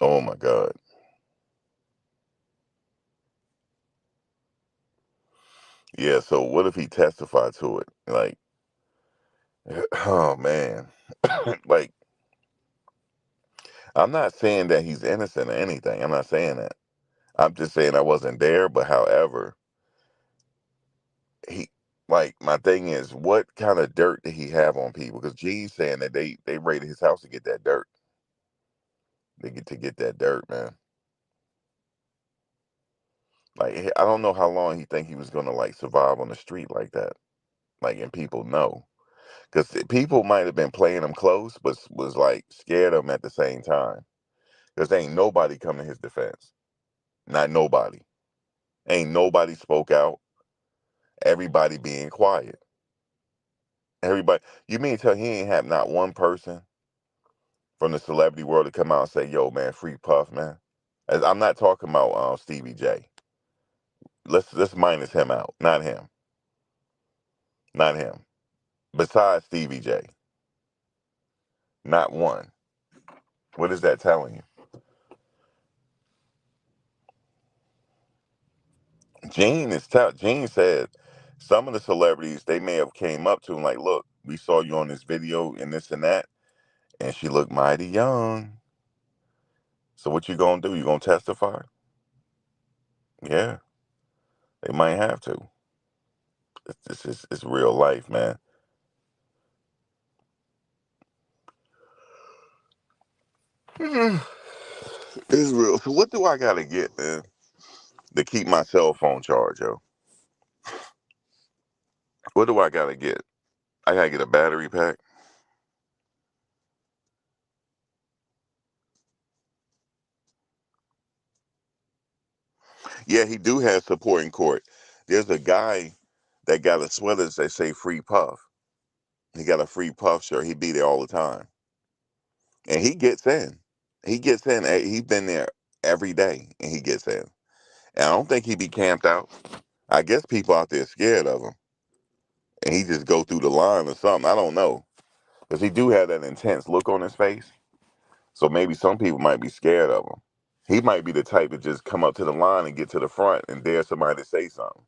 Oh my God. Yeah, so what if he testified to it? Like, oh man. Like, I'm not saying that he's innocent or anything. I'm not saying that. I'm just saying I wasn't there, but however, he like my thing is what kind of dirt did he have on people? Because G's saying that they raided his house to get that dirt. They get to get that dirt, man. Like I don't know how long he think he was gonna like survive on the street like that. Like and people know. Because people might have been playing him close, but was like scared of him at the same time. Because ain't nobody come to his defense. Not nobody. Ain't nobody spoke out. Everybody being quiet. Everybody. You mean tell he ain't have not one person from the celebrity world to come out and say, "Yo, man, free Puff, man." As I'm not talking about Stevie J. Let's minus him out. Not him. Not him. Besides Stevie J, not one. What is that telling you? Gene said some of the celebrities they may have came up to him like, "Look, we saw you on this video and this and that, and she looked mighty young. So what you gonna do? You gonna testify?" Yeah, they might have to. It's real life, man. It's real. So what do I gotta get, man, to keep my cell phone charged, yo? What do I gotta get? I gotta get a battery pack. Yeah, he do have support in court. There's a guy that got a sweater that say "Free Puff." He got a free Puff shirt. He be there all the time, and he gets in. He gets in. He's been there every day, and he gets in. And I don't think he be camped out. I guess people out there scared of him, and he just go through the line or something. I don't know, because he do have that intense look on his face. So maybe some people might be scared of him. He might be the type to just come up to the line and get to the front and dare somebody to say something.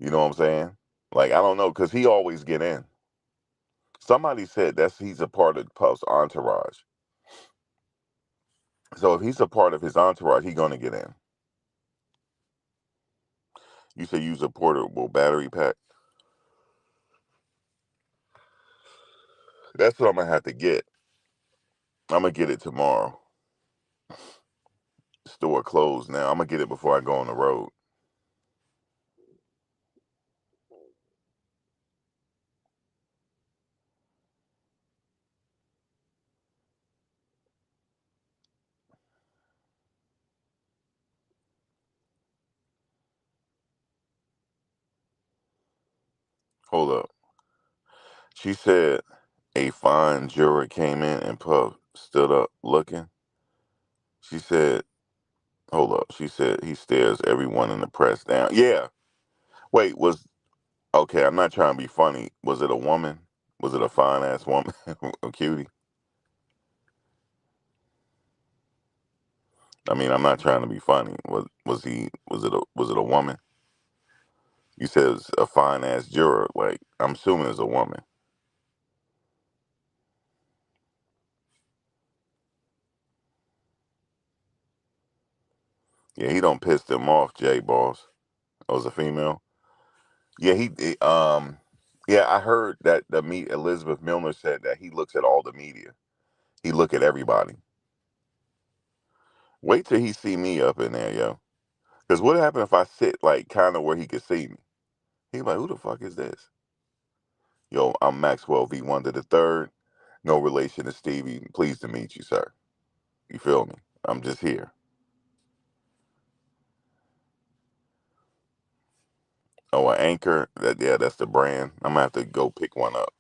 You know what I'm saying? Like I don't know, because he always get in. Somebody said he's a part of Puff's entourage. So if he's a part of his entourage, he gonna get in. You say use a portable battery pack. That's what I'm gonna have to get. I'm gonna get it tomorrow. Store closed now. I'm gonna get it before I go on the road. Hold up. She said a fine juror came in and Puff stood up looking. She said, hold up. She said he stares everyone in the press down. Yeah. Wait, okay, I'm not trying to be funny. Was it a woman? Was it a fine ass woman? A cutie? I mean, I'm not trying to be funny. Was it a woman? You said it was a fine ass juror. Like, I'm assuming it's a woman. Yeah, he don't piss them off, J Boss. Oh, it was a female. Yeah, yeah, I heard that the meet Elizabeth Milner said that he looks at all the media. He look at everybody. Wait till he see me up in there, yo. Because what happened if I sit like kind of where he could see me? He like, who the fuck is this? Yo, I'm Maxwell V. Wonder the third. No relation to Stevie. Pleased to meet you, sir. You feel me? I'm just here. Oh, an Anchor. That's the brand. I'm gonna have to go pick one up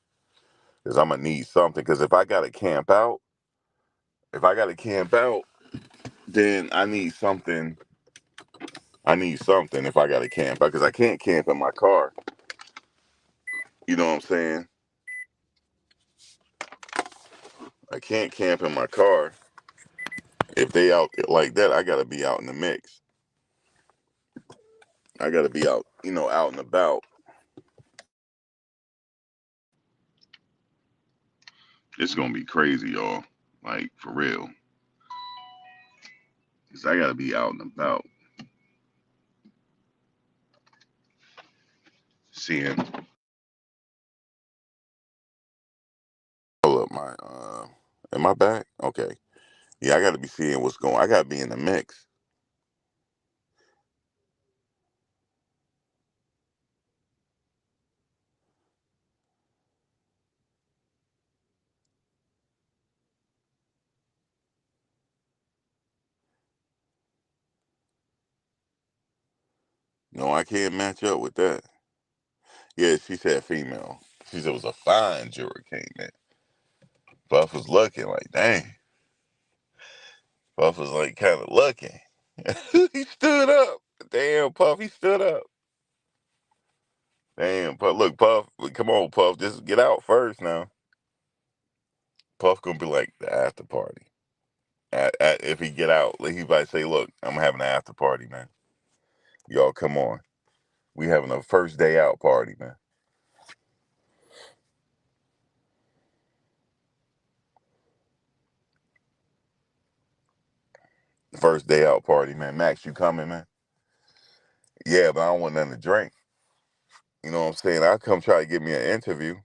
because I'm gonna need something. Because if I gotta camp out, then I need something. I need something if I gotta camp out because I can't camp in my car. You know what I'm saying? I can't camp in my car. If they out like that, I gotta be out in the mix. I gotta be out, out and about. It's gonna be crazy, y'all. Like for real. Cause I gotta be out and about. Seeing. Hold up, am I back? Okay. Yeah, I gotta be seeing what's going. I gotta be in the mix. No, I can't match up with that. Yeah, she said female. She said it was a fine juror came in. Puff was looking like, dang. Puff was like kind of looking. He stood up. Damn, Puff, he stood up. Damn, Puff. Look, Puff, come on, Puff, just get out first now. Puff gonna be like the after party. If he get out, like, he might say, look, I'm having an after party, man. Y'all come on. We having a first day out party, man. First day out party, man. Max, you coming, man? Yeah, but I don't want nothing to drink. You know what I'm saying? I come try to give me an interview.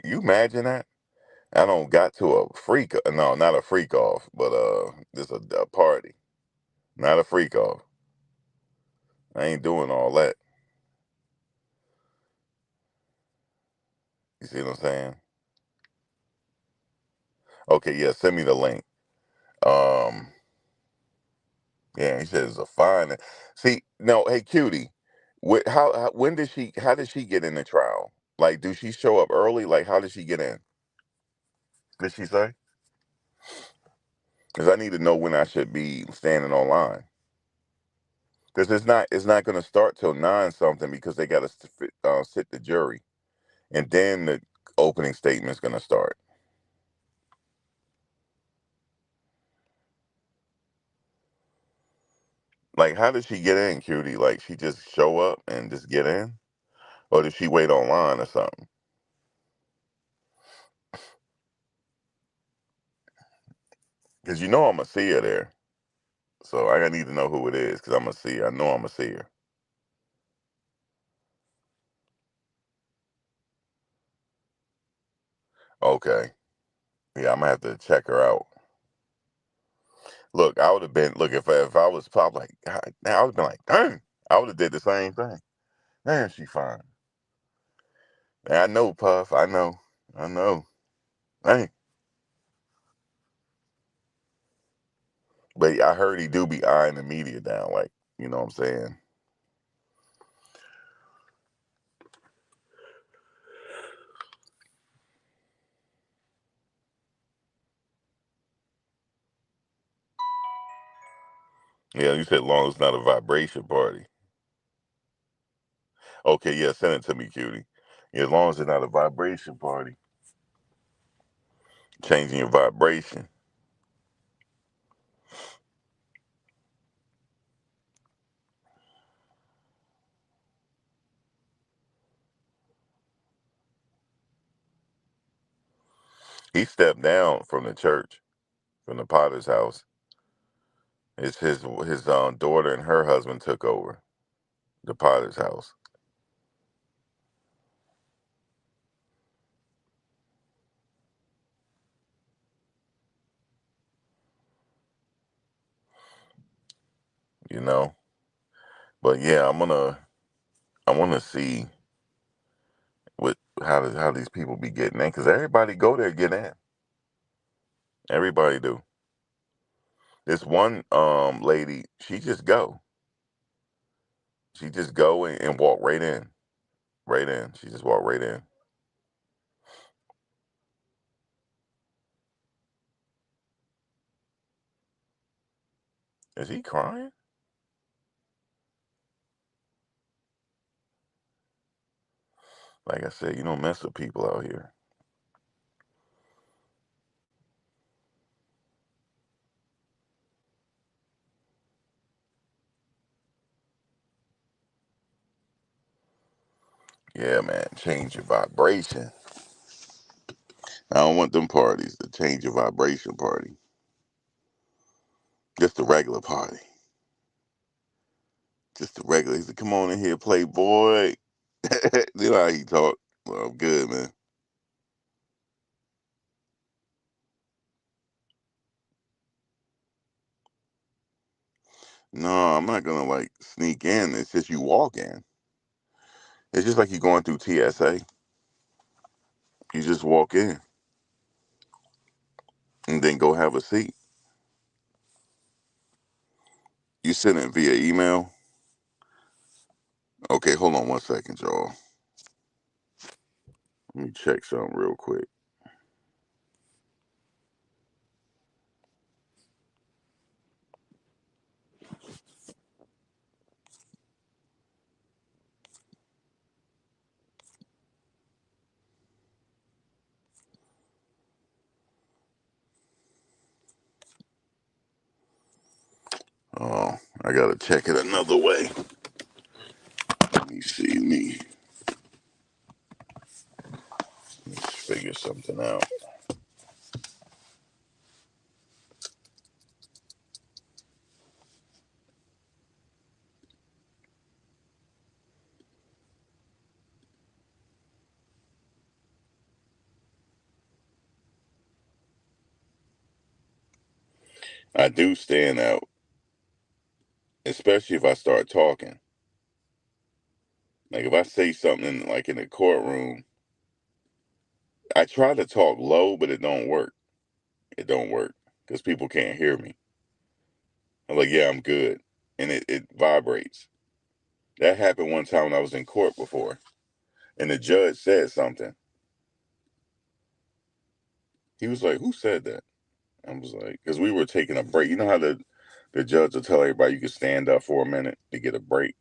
You imagine that? I don't got to a freak. No, not a freak off, but just a party. Not a freak off. I ain't doing all that. You see what I'm saying? Okay, yeah, send me the link. Um, yeah, he says it's a fine. See, no, hey, cutie, when did how did she get in the trial? Like, do she show up early? Like, how did she get in? Did she say? Because I need to know when I should be standing online. Because it's not going to start till 9 something because they got to sit the jury, and then the opening statement's going to start. Like, how did she get in, cutie? Like, she just show up and just get in, or did she wait online or something? Because I'm gonna see her there, so I need to know who it is. Because I'm gonna see her. I know I'm gonna see her. Okay, yeah, I'm gonna have to check her out. Look, I would have been if I was probably like, God, I would have been like, dang, I would have did the same thing. Man, she fine. I know, Puff. I know. Dang. But I heard he do be eyeing the media down, like, you know what I'm saying? Yeah, you said long as it's not a vibration party. Okay, yeah, send it to me, cutie. Yeah, as long as it's not a vibration party. Changing your vibration. He stepped down from the church, from the Potter's house. It's his daughter and her husband took over the Potter's house. You know, but yeah, I want to see. how these people be getting in, because everybody go there get in. Everybody do. This one lady, she just go. She just go and walk right in. Right in. She just walked right in. Is he crying? Like I said, you don't mess with people out here. Yeah, man. Change your vibration. I don't want them parties to change your vibration party. Just the regular party. Just the regular. He said, come on in here, playboy. You know how he talk. Well, I'm good, man. No, I'm not gonna like sneak in. It's just you walk in. It's just like you going through TSA. You just walk in and then go have a seat. You send it via email. Okay, hold on 1 second, y'all. Let me check something real quick. Oh, I gotta check it another way. Let me see me. Let's figure something out. I do stand out, especially if I start talking. Like if I say something like in the courtroom, I try to talk low, but it don't work. It don't work because people can't hear me. I'm like, yeah, I'm good, and it vibrates. That happened one time when I was in court before, and the judge said something. He was like, "Who said that?" I was like, "Because we were taking a break. You know how the judge will tell everybody you can stand up for a minute to get a break."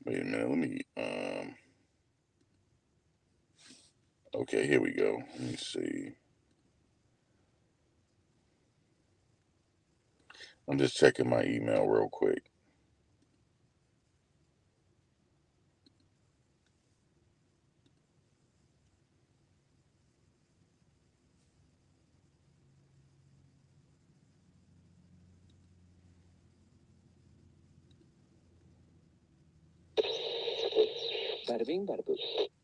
Wait a minute, let me okay, here we go. Let me see. I'm just checking my email real quick. Bada bing, bada boom.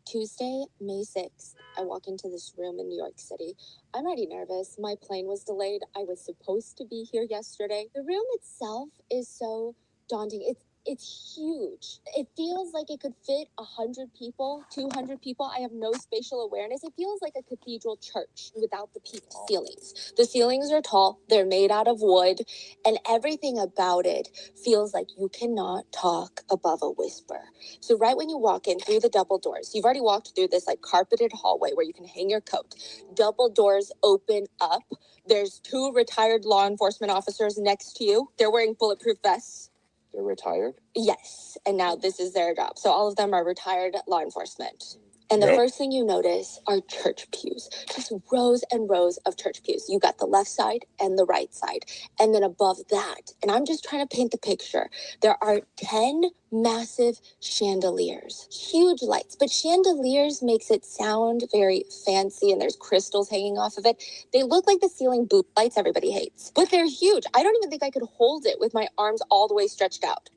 Tuesday, May 6th, I walk into this room in New York City. I'm already nervous. My plane was delayed. I was supposed to be here yesterday. The room itself is so daunting. It's huge. It feels like it could fit 100 people, 200 people. I have no spatial awareness. It feels like a cathedral church without the peaked ceilings. The ceilings are tall. They're made out of wood, and everything about it feels like you cannot talk above a whisper. So right when you walk in through the double doors, you've already walked through this like carpeted hallway where you can hang your coat. Double doors open up. There's 2 retired law enforcement officers next to you. They're wearing bulletproof vests. They're retired? Yes. And now this is their job. So all of them are retired law enforcement. And the first thing you notice are church pews, just rows and rows of church pews. You got the left side and the right side. And then above that, and I'm just trying to paint the picture, there are 10 massive chandeliers, huge lights. But chandeliers makes it sound very fancy, and there's crystals hanging off of it. They look like the ceiling boot lights everybody hates, but they're huge. I don't even think I could hold it with my arms all the way stretched out.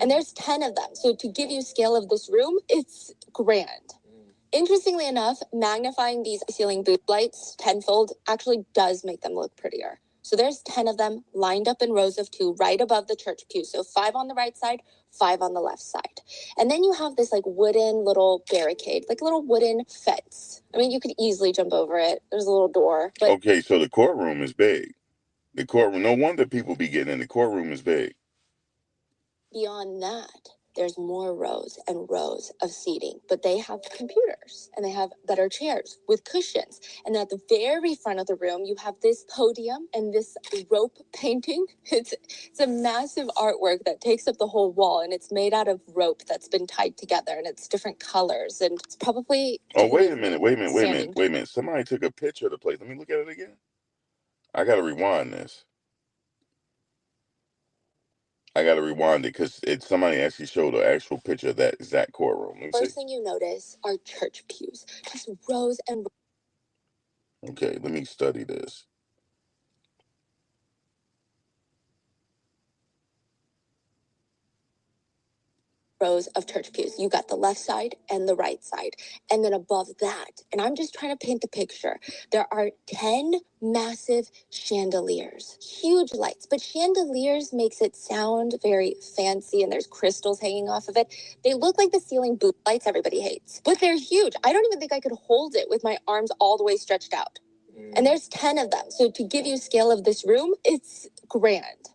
And there's 10 of them. So to give you scale of this room, it's grand. Interestingly enough, magnifying these ceiling boot lights tenfold actually does make them look prettier. So there's 10 of them lined up in rows of 2 right above the church pew. So 5 on the right side, 5 on the left side. And then you have this like wooden little barricade, like a little wooden fence. I mean, you could easily jump over it. There's a little door. But okay, so the courtroom is big. The courtroom, no wonder people be getting in. The courtroom is big. Beyond that, there's more rows and rows of seating, but they have computers and they have better chairs with cushions. And at the very front of the room, you have this podium and this rope painting. It's a massive artwork that takes up the whole wall, and it's made out of rope that's been tied together, and it's different colors, and it's probably Wait a minute. Somebody took a picture of the place. Let me look at it again. I gotta rewind this. I gotta rewind it because somebody actually showed an actual picture of that exact courtroom. Let me First see. thing you notice are church pews, just rows and Okay, let me study this. rows of church pews. You got the left side and the right side. And then above that, and I'm just trying to paint the picture, there are 10 massive chandeliers, huge lights. But chandeliers makes it sound very fancy, and there's crystals hanging off of it. They look like the ceiling boot lights everybody hates, but they're huge. I don't even think I could hold it with my arms all the way stretched out. And there's 10 of them. So to give you scale of this room, it's grand.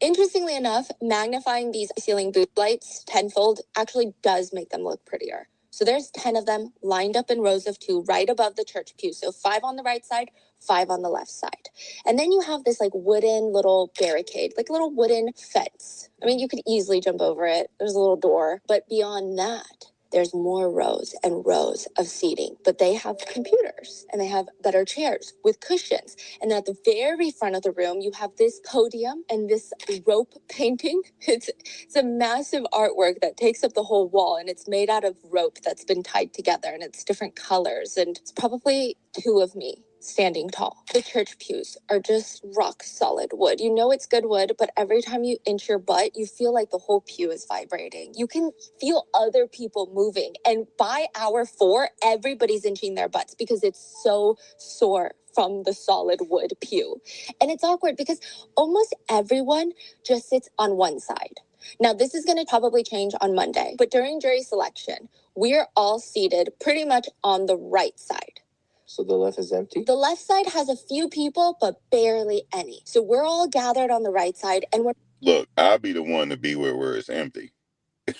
Interestingly enough, magnifying these ceiling boot lights tenfold actually does make them look prettier. So there's 10 of them lined up in rows of 2 right above the church pew. So 5 on the right side, 5 on the left side. And then you have this like wooden little barricade, like a little wooden fence. I mean, you could easily jump over it. There's a little door. But beyond that, there's more rows and rows of seating, but they have computers and they have better chairs with cushions. And at the very front of the room, you have this podium and this rope painting. It's a massive artwork that takes up the whole wall, and it's made out of rope that's been tied together, and it's different colors, and it's probably 2 of me standing tall. The church pews are just rock solid wood. You know it's good wood, but every time you inch your butt, you feel like the whole pew is vibrating. You can feel other people moving. And by hour 4, everybody's inching their butts because it's so sore from the solid wood pew. And it's awkward because almost everyone just sits on one side. Now, this is going to probably change on Monday, but during jury selection, we're all seated pretty much on the right side. So the left is empty? The left side has a few people, but barely any. So we're all gathered on the right side, and we're... Look, I'll be the one to be where it's empty.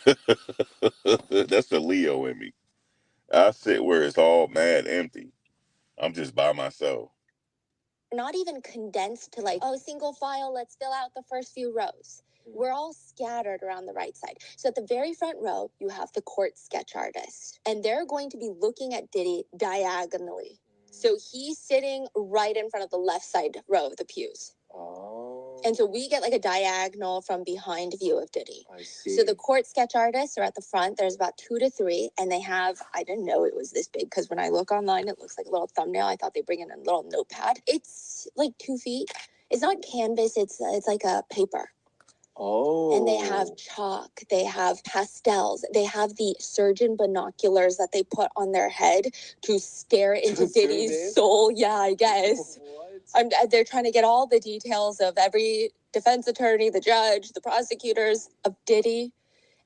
That's the Leo in me. I sit where it's all mad empty. I'm just by myself. Not even condensed to like, oh, single file, let's fill out the first few rows. We're all scattered around the right side. So at the very front row, you have the court sketch artist, and they're going to be looking at Diddy diagonally. So he's sitting right in front of the left side row of the pews. Oh. And so we get like a diagonal from behind view of Diddy. I see. So the court sketch artists are at the front. There's about 2 to 3, and they have, I didn't know it was this big because when I look online, it looks like a little thumbnail. I thought they bring in a little notepad. It's like 2 feet. It's not canvas. It's like a paper. Oh. And they have chalk, they have pastels, they have the surgeon binoculars that they put on their head to stare into Diddy's soul. Yeah, I guess. What? They're trying to get all the details of every defense attorney, the judge, the prosecutors of Diddy.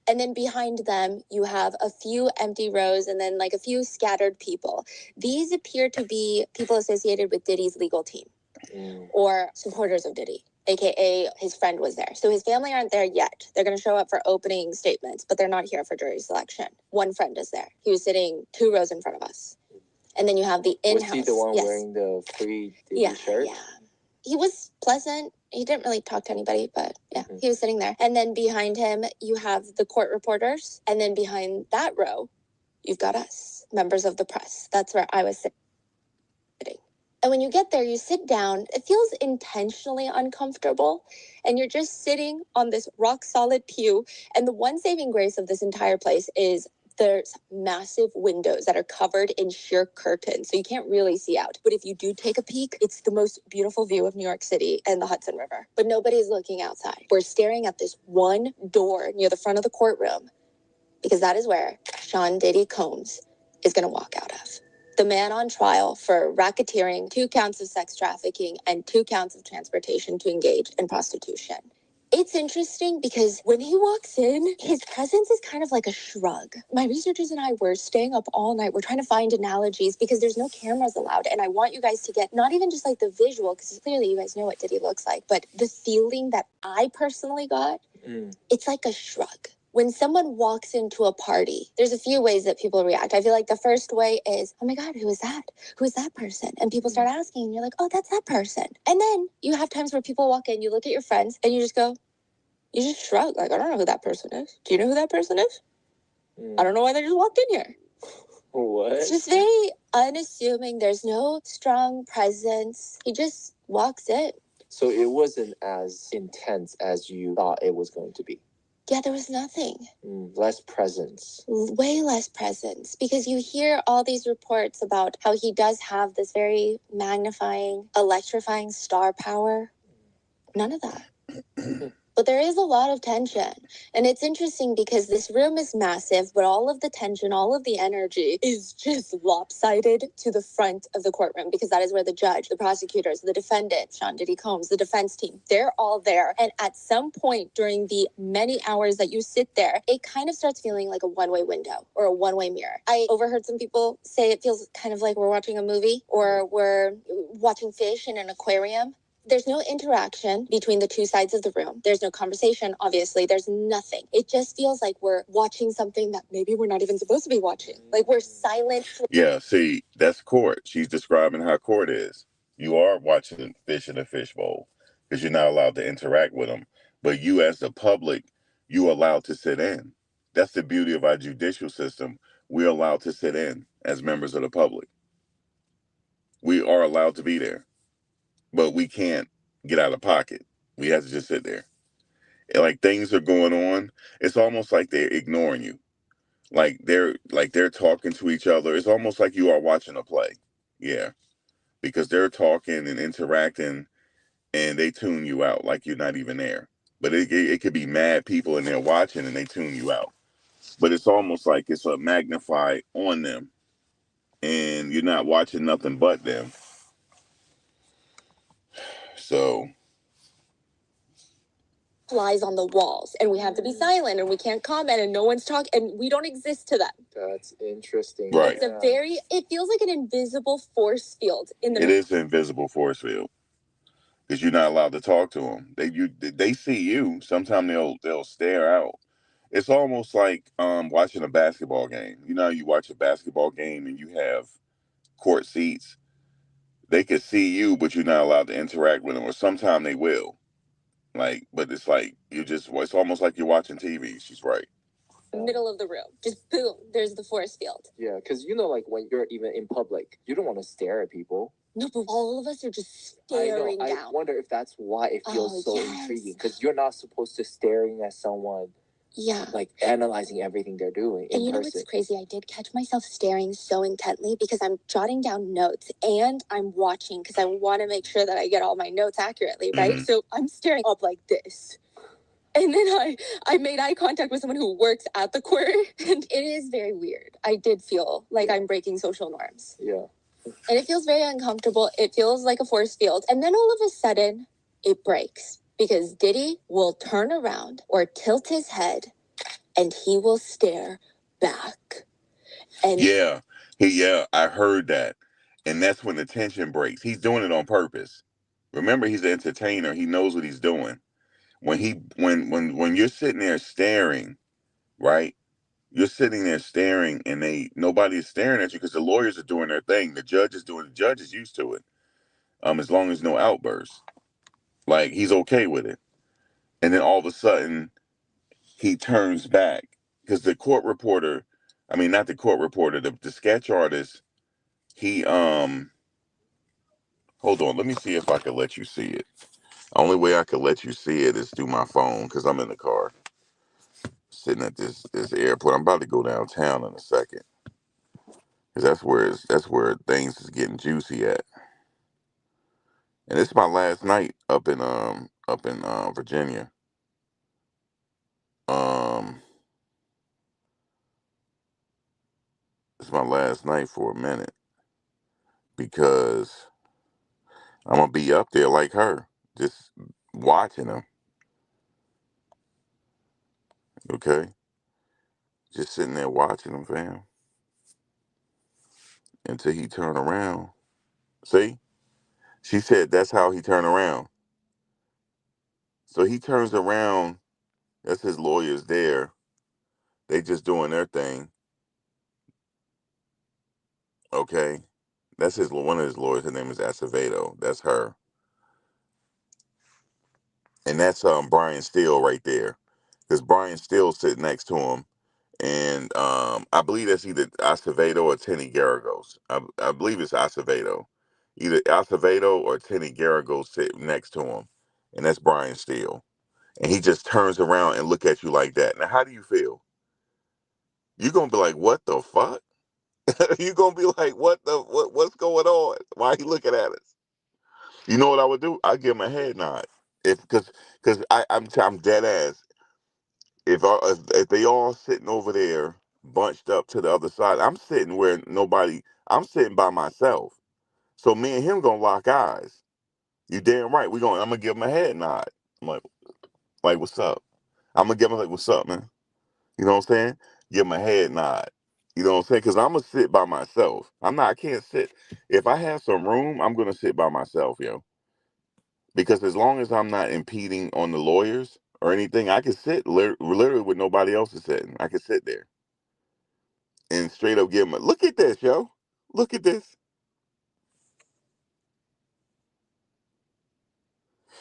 And then behind them, you have a few empty rows and then like a few scattered people. These appear to be people associated with Diddy's legal team or supporters of Diddy. AKA his friend was there. So his family aren't there yet. They're going to show up for opening statements, but they're not here for jury selection. One friend is there. He was sitting 2 rows in front of us. And then you have the in-house. Was he the one wearing the free Diddy shirt? Yeah. He was pleasant. He didn't really talk to anybody, but yeah, he was sitting there. And then behind him, you have the court reporters. And then behind that row, you've got us, members of the press. That's where I was sitting. And when you get there, you sit down. It feels intentionally uncomfortable. And you're just sitting on this rock solid pew. And the one saving grace of this entire place is there's massive windows that are covered in sheer curtains. So you can't really see out. But if you do take a peek, it's the most beautiful view of New York City and the Hudson River. But nobody's looking outside. We're staring at this one door near the front of the courtroom because that is where Sean Diddy Combs is going to walk out of. The man on trial for racketeering, 2 counts of sex trafficking, and 2 counts of transportation to engage in prostitution. It's interesting because when he walks in, his presence is kind of like a shrug. My researchers and I were staying up all night. We're trying to find analogies because there's no cameras allowed. And I want you guys to get not even just like the visual, because clearly you guys know what Diddy looks like, but the feeling that I personally got, it's like a shrug. When someone walks into a party, there's a few ways that people react. I feel like the first way is, oh my God, who is that? Who is that person? And people start asking, and you're like, oh, that's that person. And then you have times where people walk in, you look at your friends, and you just go, you just shrug. Like, I don't know who that person is. Do you know who that person is? I don't know why they just walked in here. What? It's just very unassuming. There's no strong presence. He just walks in. So it wasn't as intense as you thought it was going to be. Yeah, there was nothing. Less presence. Way less presence. Because you hear all these reports about how he does have this very magnifying, electrifying star power. None of that. But there is a lot of tension. And it's interesting because this room is massive, but all of the tension, all of the energy is just lopsided to the front of the courtroom because that is where the judge, the prosecutors, the defendant, Sean Diddy Combs, the defense team, they're all there. And at some point during the many hours that you sit there, it kind of starts feeling like a one-way window or a one-way mirror. I overheard some people say it feels kind of like we're watching a movie or we're watching fish in an aquarium. There's no interaction between the two sides of the room. There's no conversation, obviously. There's nothing. It just feels like we're watching something that maybe we're not even supposed to be watching. Like we're silent. Yeah, see, that's court. She's describing how court is. You are watching fish in a fishbowl because you're not allowed to interact with them. But you, as the public, you allowed to sit in. That's the beauty of our judicial system. We're allowed to sit in as members of the public. We are allowed to be there, but we can't get out of pocket. We have to just sit there. And like things are going on, it's almost like they're ignoring you. Like they're talking to each other. It's almost like you are watching a play. Yeah, because they're talking and interacting, and they tune you out like you're not even there. But it could be mad people and they're watching and they tune you out. But it's almost like it's a magnify on them, and you're not watching nothing but them. So flies on the walls and we have to be silent and we can't comment and no one's talking and we don't exist to them. That's interesting. Right. It feels like an invisible force field in the It is an invisible force field because you're not allowed to talk to them. They see you. Sometimes they'll stare out. It's almost like watching a basketball game. You know, you watch a basketball game and you have court seats. They can see you, but you're not allowed to interact with them. Or sometimes they will. But it's like it's almost like you're watching TV. She's right. Middle of the room, just boom, there's the force field. Yeah, because like when you're even in public, you don't want to stare at people. No, but all of us are just staring down. I wonder if that's why it feels so intriguing, because you're not supposed to staring at someone. Yeah. Like analyzing everything they're doing. And you know what's crazy? I did catch myself staring so intently because I'm jotting down notes and I'm watching because I want to make sure that I get all my notes accurately, right? Mm-hmm. So I'm staring up like this. And then I made eye contact with someone who works at the court, and it is very weird. I did feel like I'm breaking social norms. Yeah. And it feels very uncomfortable. It feels like a force field. And then all of a sudden, it breaks. Because Diddy will turn around or tilt his head, and he will stare back. And yeah, I heard that. And that's when the tension breaks. He's doing it on purpose. Remember, he's an entertainer. He knows what he's doing. When you're sitting there staring, right? You're sitting there staring, and nobody's staring at you because the lawyers are doing their thing. The judge is used to it. As long as no outbursts, like he's okay with it. And then all of a sudden, he turns back because the court reporter, I mean, not the court reporter, the sketch artist. He hold on, let me see if I can let you see it. Only way I can let you see it is through my phone because I'm in the car. Sitting at this airport. I'm about to go downtown in a second, because that's where things is getting juicy at. And it's my last night up in Virginia. Um, it's my around last night for a minute because I'm gonna be up there like her, just watching him. Okay, just sitting there watching him, fam, until he turn around. See, she said that's how he turned around. So he turns around. That's his lawyers there. They just doing their thing. Okay, that's one of his lawyers. Her name is Acevedo. That's her, and that's Brian Steele right there, because Brian Steele sitting next to him, and I believe that's either Acevedo or Tenny Garagos. I believe it's Acevedo, either Acevedo or Tenny Garagos sit next to him, and that's Brian Steele, and he just turns around and look at you like that. Now, how do you feel? You're gonna be like, "What the fuck?" You're gonna be like, What's going on? Why are you looking at us?" You know what I would do? I'd give him a head nod. If because I'm dead ass. If they all sitting over there bunched up to the other side, I'm sitting where nobody. I'm sitting by myself. So me and him gonna lock eyes. You damn right. I'm gonna give him a head nod. I'm like what's up? I'm gonna give him like what's up, man. You know what I'm saying? Give him a head nod. You know what I'm saying? Because I'm gonna sit by myself. I can't sit. If I have some room, I'm gonna sit by myself, yo. Because as long as I'm not impeding on the lawyers or anything, I can sit literally with nobody else is sitting. I can sit there and straight up give him look at this, yo. Look at this.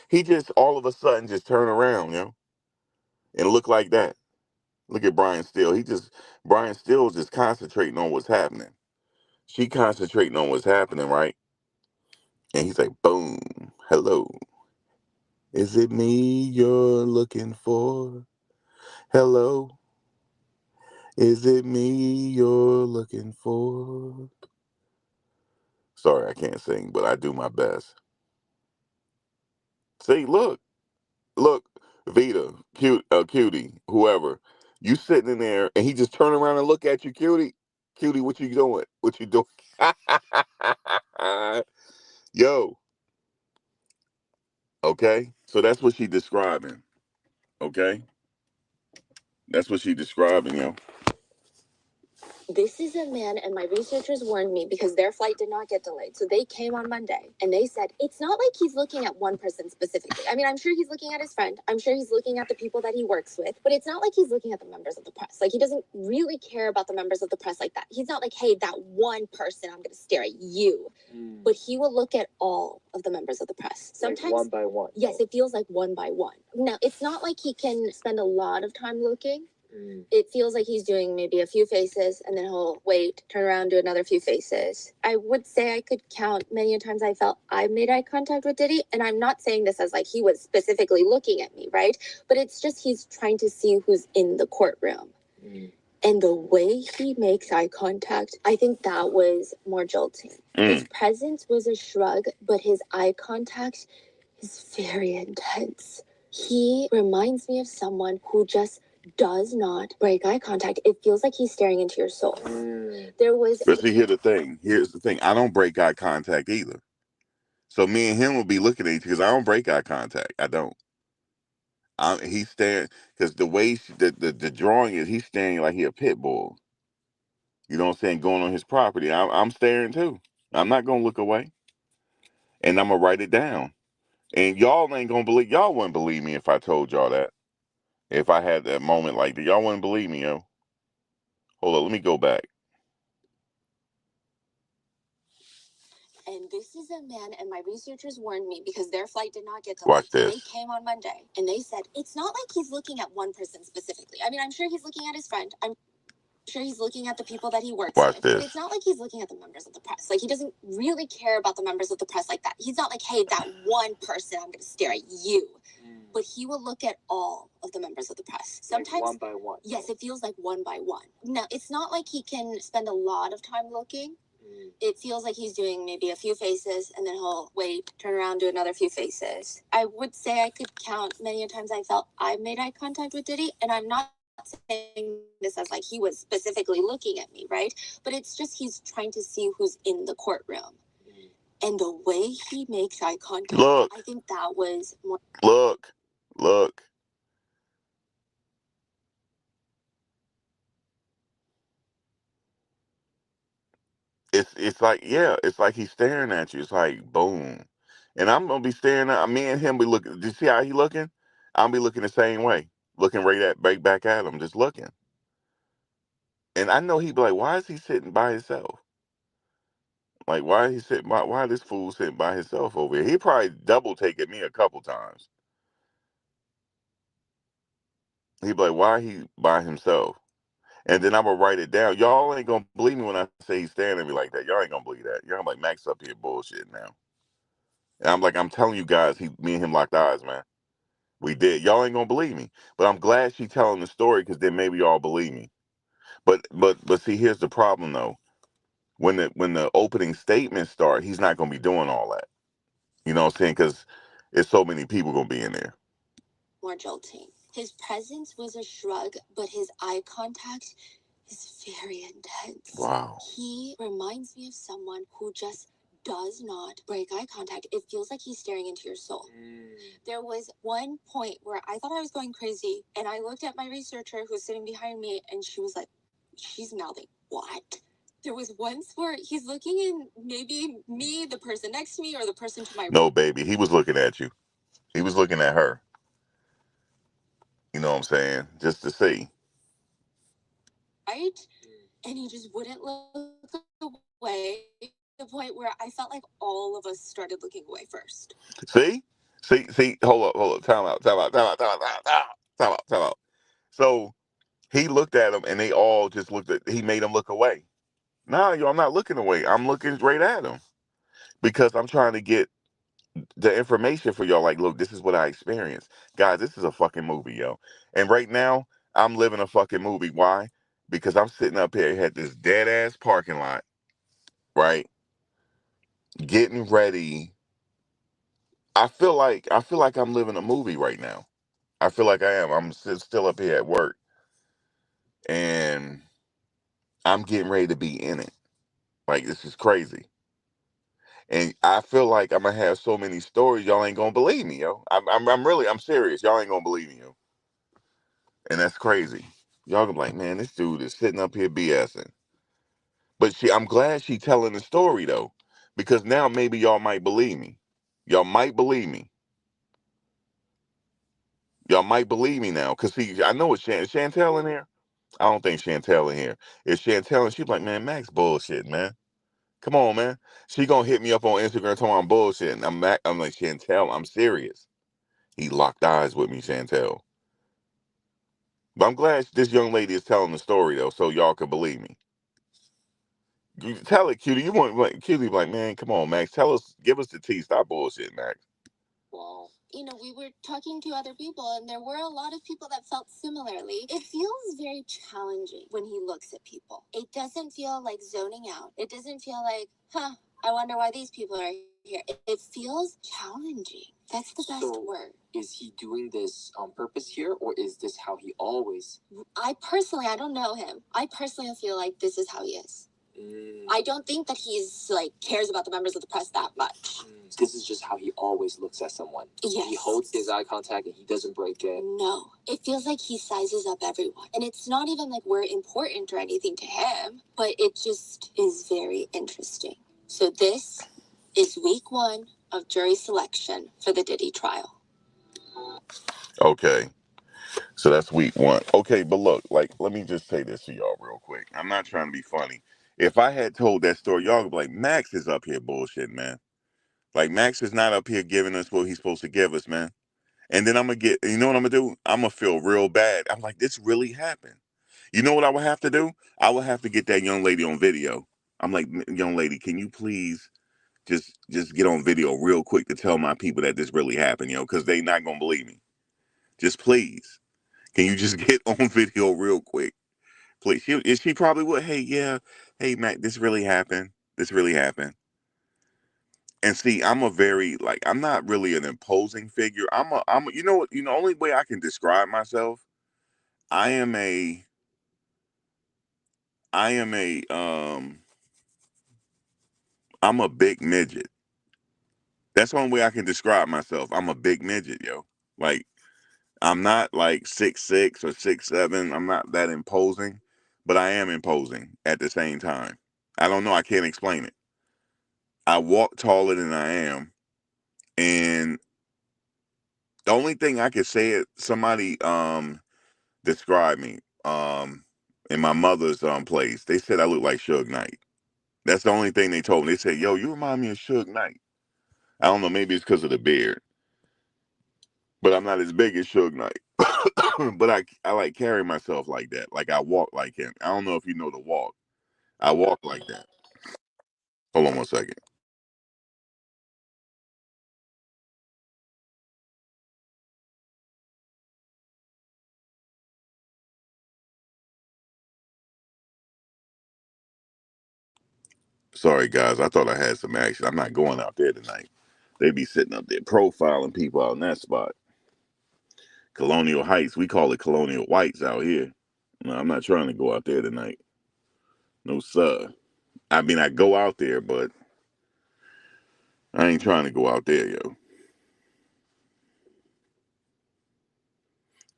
He just all of a sudden just turn around, yo, and look like that. Look at Brian Steele. Brian Steele's just concentrating on what's happening. She concentrating on what's happening, right? And he's like, boom, hello. Is it me you're looking for? Hello. Is it me you're looking for? Sorry, I can't sing, but I do my best. See, look, Vita, cutie, whoever. You sitting in there and he just turn around and look at you, cutie. Cutie, what you doing? What you doing? Yo, okay? So that's what she describing. Okay? That's what she describing, yo. This is a man, and my researchers warned me because their flight did not get delayed. So they came on Monday and they said, it's not like he's looking at one person specifically. I mean, I'm sure he's looking at his friend. I'm sure he's looking at the people that he works with, but it's not like he's looking at the members of the press. Like, he doesn't really care about the members of the press like that. He's not like, hey, that one person, I'm going to stare at you. But he will look at all of the members of the press. Sometimes, like one by one. Yes, it feels like one by one. Now, it's not like he can spend a lot of time looking. It feels like he's doing maybe a few faces and then he'll wait, turn around, do another few faces. I would say I could count many times I felt I made eye contact with Diddy. And I'm not saying this as like he was specifically looking at me, right? But it's just he's trying to see who's in the courtroom. And the way he makes eye contact, I think that was more jolting. His presence was a shrug, but his eye contact is very intense. He reminds me of someone who just does not break eye contact. It feels like he's staring into your soul. But see, here's the thing. I don't break eye contact either. So me and him will be looking at each because I don't break eye contact. I don't. He's staring because the way the drawing is, he's staring like he a pit bull. You know what I'm saying? Going on his property. I'm staring too. I'm not gonna look away, and I'm gonna write it down. And y'all ain't gonna believe. Y'all wouldn't believe me if I told y'all that. If I had that moment like that, y'all wouldn't believe me, yo. Hold on, let me go back. And this is a man, and my researchers warned me because their flight did not get delayed. Watch this. They came on Monday, and they said, it's not like he's looking at one person specifically. I mean, I'm sure he's looking at his friend. I'm sure he's looking at the people that he works with. But it's not like he's looking at the members of the press. Like, he doesn't really care about the members of the press like that. He's not like, hey, that one person, I'm going to stare at you. But he will look at all of the members of the press. Sometimes, like one by one. Yes, it feels like one by one. Now, it's not like he can spend a lot of time looking. It feels like he's doing maybe a few faces and then he'll wait, turn around, do another few faces. I would say I could count many times I felt I made eye contact with Diddy, and I'm not saying this as like he was specifically looking at me, right? But it's just he's trying to see who's in the courtroom. And the way he makes eye contact, Look, I think that was more. Look. It's like, yeah, it's like he's staring at you. It's like boom. And I'm gonna be staring at me and him be looking. Do you see how he looking? I'll be looking the same way. Looking right back at him, just looking. And I know he'd be like, why is he sitting by himself? Like, why is he sitting why this fool sitting by himself over here? He probably double taken me a couple times. He'd be like, why he by himself? And then I'm gonna write it down. Y'all ain't gonna believe me when I say he's staring at me like that. Y'all ain't gonna believe that. Y'all like, Max up here bullshit now. And I'm like, I'm telling you guys, me and him locked eyes, man. We did. Y'all ain't gonna believe me, but I'm glad she telling the story because then maybe y'all believe me. But see, here's the problem though. When the opening statements start, he's not gonna be doing all that. You know what I'm saying? Because it's so many people gonna be in there. More jolting. His presence was a shrug, but his eye contact is very intense. Wow. He reminds me of someone who just does not break eye contact. It feels like he's staring into your soul. There was one point where I thought I was going crazy, and I looked at my researcher who's sitting behind me, and she was like, she's mouthing, what? There was once where he's looking in maybe me, the person next to me, or the person to my right. No, baby, he was looking at you. He was looking at her. You know what I'm saying? Just to see. Right? And he just wouldn't look away to the point where I felt like all of us started looking away first. See? See, hold up, time out. So he looked at him and they all just he made him look away. Nah, yo, I'm not looking away. I'm looking straight at him. Because I'm trying to get the information for y'all. Like, look, this is what I experienced. Guys, this is a fucking movie, yo. And right now, I'm living a fucking movie. Why? Because I'm sitting up here at this dead ass parking lot, right? Getting ready. I feel like I'm living a movie right now. I feel like I am. I'm still up here at work, and I'm getting ready to be in it. Like, this is crazy. And I feel like I'm gonna have so many stories, y'all ain't gonna believe me, yo. I'm serious. Y'all ain't gonna believe me, yo. And that's crazy. Y'all gonna be like, man, this dude is sitting up here BSing. But I'm glad she telling the story though, because now maybe y'all might believe me. Y'all might believe me. Y'all might believe me now, cause see, I know it's is Chantel in here. I don't think Chantel in here. It's Chantel, and she's like, man, Max bullshit, man. Come on, man. She gonna hit me up on Instagram telling me I'm bullshitting. I'm like, Chantel, I'm serious. He locked eyes with me, Chantel. But I'm glad this young lady is telling the story though, so y'all can believe me. You tell it, Cutie. You want like Cutie like, man, come on, Max. Tell us, give us the tea. Stop bullshit, Max. Well, you know, we were talking to other people, and there were a lot of people that felt similarly. It feels very challenging when he looks at people. It doesn't feel like zoning out. It doesn't feel like, huh, I wonder why these people are here. It feels challenging. That's the best word. Is he doing this on purpose here, or is this how he always? I don't know him. I personally feel like this is how he is. I don't think that he's like cares about the members of the press that much. This is just how he always looks at someone. Yes. He holds his eye contact and he doesn't break it. No. It feels like he sizes up everyone. And it's not even like we're important or anything to him, but it just is very interesting. So this is week 1 of jury selection for the Diddy trial. Okay. So that's week 1. Okay, but look, like, let me just say this to y'all real quick. I'm not trying to be funny. If I had told that story, y'all would be like, Max is up here bullshit, man. Like, Max is not up here giving us what he's supposed to give us, man. And then I'm gonna get, you know what I'm gonna do? I'm gonna feel real bad. I'm like, this really happened. You know what I would have to do? I would have to get that young lady on video. I'm like, young lady, can you please just get on video real quick to tell my people that this really happened, because they not gonna believe me. Just please. Can you just get on video real quick? Please. She probably would. Hey, yeah. Hey, Mac, this really happened. This really happened. And see, I'm not really an imposing figure. You know, only way I can describe myself, I am a I am I'm a big midget. That's the only way I can describe myself. I'm a big midget, yo. Like I'm not like 6'6" or 6'7". I'm not that imposing, but I am imposing at the same time. I don't know. I can't explain it. I walk taller than I am, and the only thing I could say it. Somebody described me in my mother's place. They said I look like Suge Knight. That's the only thing they told me. They said, "Yo, you remind me of Suge Knight." I don't know. Maybe it's because of the beard, but I'm not as big as Suge Knight. But I like carry myself like that. Like I walk like him. I don't know if you know the walk. I walk like that. Hold on one second. Sorry guys, I thought I had some action. I'm not going out there tonight. They be sitting up there profiling people out in that spot. Colonial Heights, we call it Colonial Whites out here. No, I'm not trying to go out there tonight. No sir. I mean, I go out there, but I ain't trying to go out there, yo.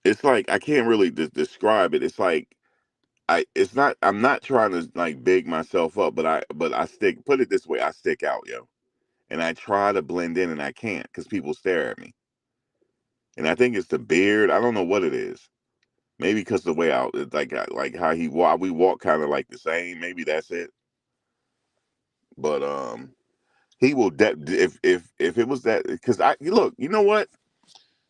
It's like I can't really describe it. It's like it's not. I'm not trying to like big myself up, but I stick. Put it this way, I stick out, yo, and I try to blend in, and I can't because people stare at me. And I think it's the beard. I don't know what it is. Maybe because the way out, like how he walk, we walk kind of like the same. Maybe that's it. But he will. If it was that, because I look, you know what?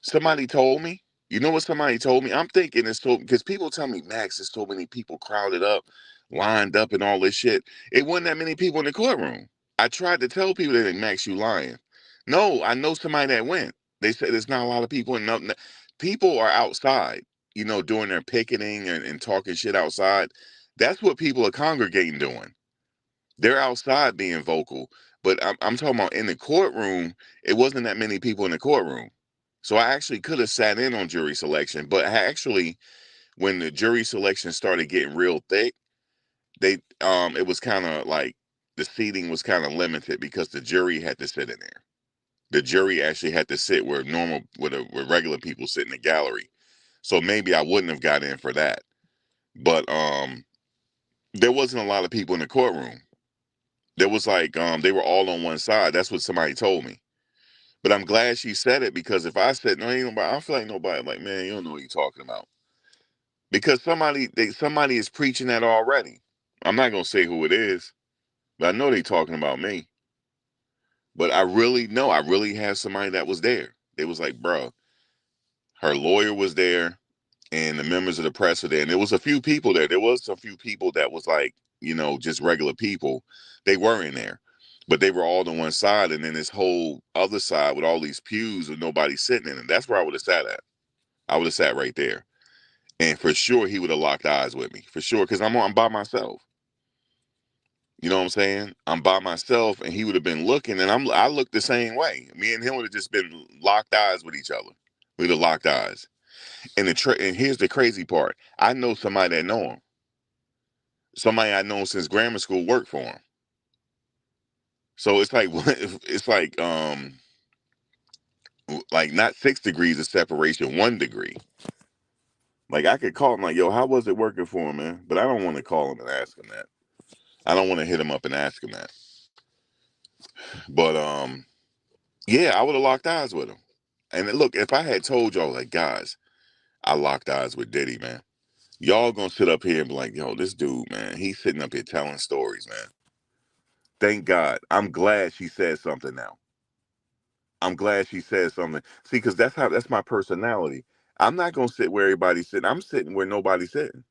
Somebody told me. You know what somebody told me? I'm thinking it's so because people tell me, Max, there's so many people crowded up, lined up, and all this shit. It wasn't that many people in the courtroom. I tried to tell people that, Max, you lying. No, I know somebody that went. They said there's not a lot of people, and nothing. People are outside, doing their picketing and talking shit outside. That's what people are congregating doing. They're outside being vocal, but I'm talking about in the courtroom. It wasn't that many people in the courtroom, so I actually could have sat in on jury selection. But actually, when the jury selection started getting real thick, it was kind of like the seating was kind of limited because the jury had to sit in there. The jury actually had to sit where regular people sit in the gallery. So maybe I wouldn't have got in for that. But there wasn't a lot of people in the courtroom. There was like they were all on one side. That's what somebody told me. But I'm glad she said it because if I said no, ain't nobody, I feel like nobody like, man, you don't know what you're talking about. Because somebody is preaching that already. I'm not gonna say who it is, but I know they talking about me. But I really know I really have somebody that was there. They was like, bro, her lawyer was there, and the members of the press were there, and there was a few people there. There was a few people that was like, just regular people. They were in there, but they were all on one side, and then this whole other side with all these pews with nobody sitting in it. That's where I would have sat at. I would have sat right there, and for sure he would have locked eyes with me for sure because I'm by myself. You know what I'm saying? I'm by myself, and he would have been looking, and I look the same way. Me and him would have just been locked eyes with each other. We'd have locked eyes. And here's the crazy part. I know somebody that know him. Somebody I know since grammar school worked for him. So it's like it's like not 6 degrees of separation, 1 degree. Like I could call him like, yo, how was it working for him, man? But I don't want to call him and ask him that. I don't want to hit him up and ask him that. But yeah, I would have locked eyes with him. And then, look, if I had told y'all like, guys, I locked eyes with Diddy, man. Y'all gonna sit up here and be like, yo, this dude, man, he's sitting up here telling stories, man. Thank God. I'm glad she said something now. I'm glad she said something. See, because that's my personality. I'm not gonna sit where everybody's sitting. I'm sitting where nobody's sitting.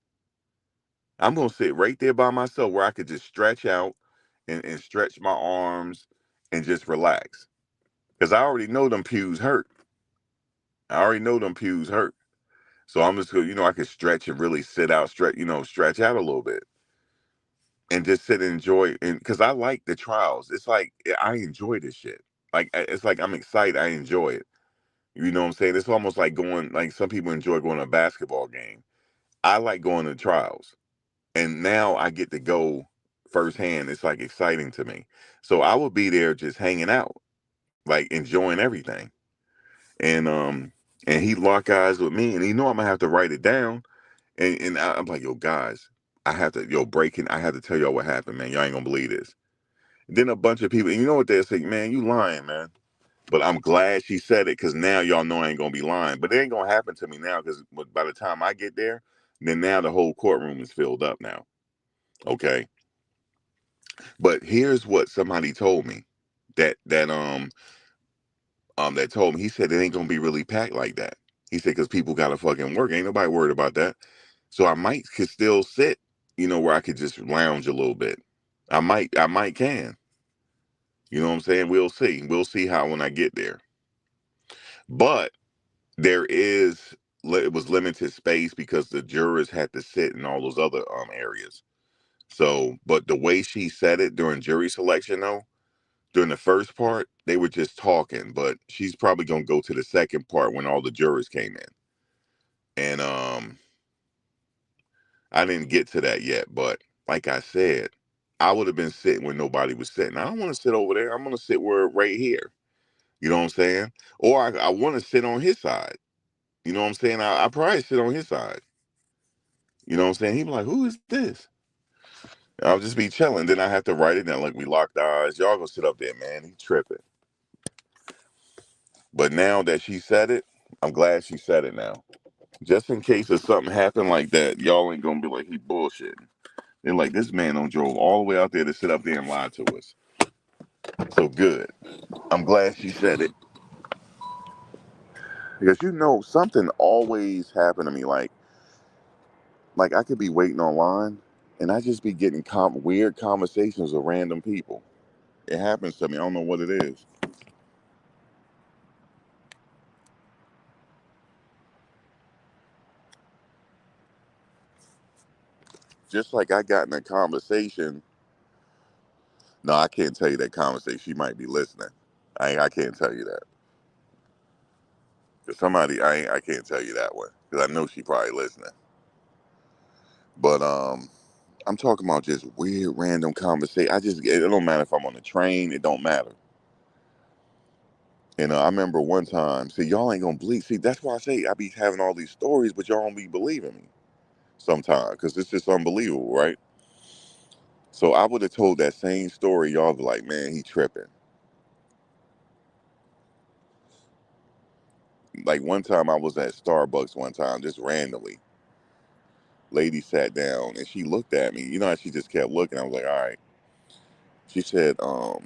I'm gonna sit right there by myself where I could just stretch out and stretch my arms and just relax. Because I already know them pews hurt. I already know them pews hurt. So I'm just gonna, I could stretch and really sit out, stretch out a little bit and just sit and enjoy. And because I like the trials, it's like I enjoy this shit. Like it's like I'm excited. I enjoy it. You know what I'm saying? It's almost like going, like some people enjoy going to a basketball game. I like going to trials. And now I get to go firsthand. It's like exciting to me. So I would be there just hanging out, like enjoying everything. And he lock eyes with me, and he know I'm gonna have to write it down. And I'm like, yo, guys, I have to, breaking. I have to tell y'all what happened, man. Y'all ain't gonna believe this. Then a bunch of people, and you know what they're saying, man, you lying, man. But I'm glad she said it because now y'all know I ain't gonna be lying. But it ain't gonna happen to me now because by the time I get there, then now the whole courtroom is filled up now. Okay. But here's what somebody told me that told me. He said it ain't gonna be really packed like that. He said because people gotta fucking work. Ain't nobody worried about that. So I might could still sit, where I could just lounge a little bit. I might can. You know what I'm saying? We'll see. We'll see how when I get there. But there is it was limited space because the jurors had to sit in all those other areas. So, but the way she said it during jury selection, though, during the first part, they were just talking. But she's probably gonna go to the second part when all the jurors came in, and I didn't get to that yet. But like I said, I would have been sitting where nobody was sitting. I don't want to sit over there. I'm gonna sit where right here. You know what I'm saying? Or I want to sit on his side. You know what I'm saying? I probably sit on his side. You know what I'm saying? He be like, "Who is this?" I'll just be chilling. Then I have to write it down like we locked eyes. Y'all gonna sit up there, man. He tripping. But now that she said it, I'm glad she said it now. Just in case if something happened like that, y'all ain't gonna be like he bullshitting. They're like, this man don't drove all the way out there to sit up there and lie to us. So good. I'm glad she said it. Because something always happened to me. Like I could be waiting online and I just be getting weird conversations with random people. It happens to me. I don't know what it is. Just like I got in a conversation. No, I can't tell you that conversation. She might be listening. I can't tell you that. Cause somebody, I can't tell you that one. Cause I know she probably listening. But I'm talking about just weird, random conversation. It don't matter if I'm on the train. It don't matter. I remember one time. See, y'all ain't gonna believe. See, that's why I say I be having all these stories, but y'all don't be believing me sometimes, because it's just unbelievable, right? So I would have told that same story. Y'all be like, man, he tripping. Like one time I was at Starbucks one time, just randomly. Lady sat down and she looked at me. You know how she just kept looking. I was like, all right. She said, what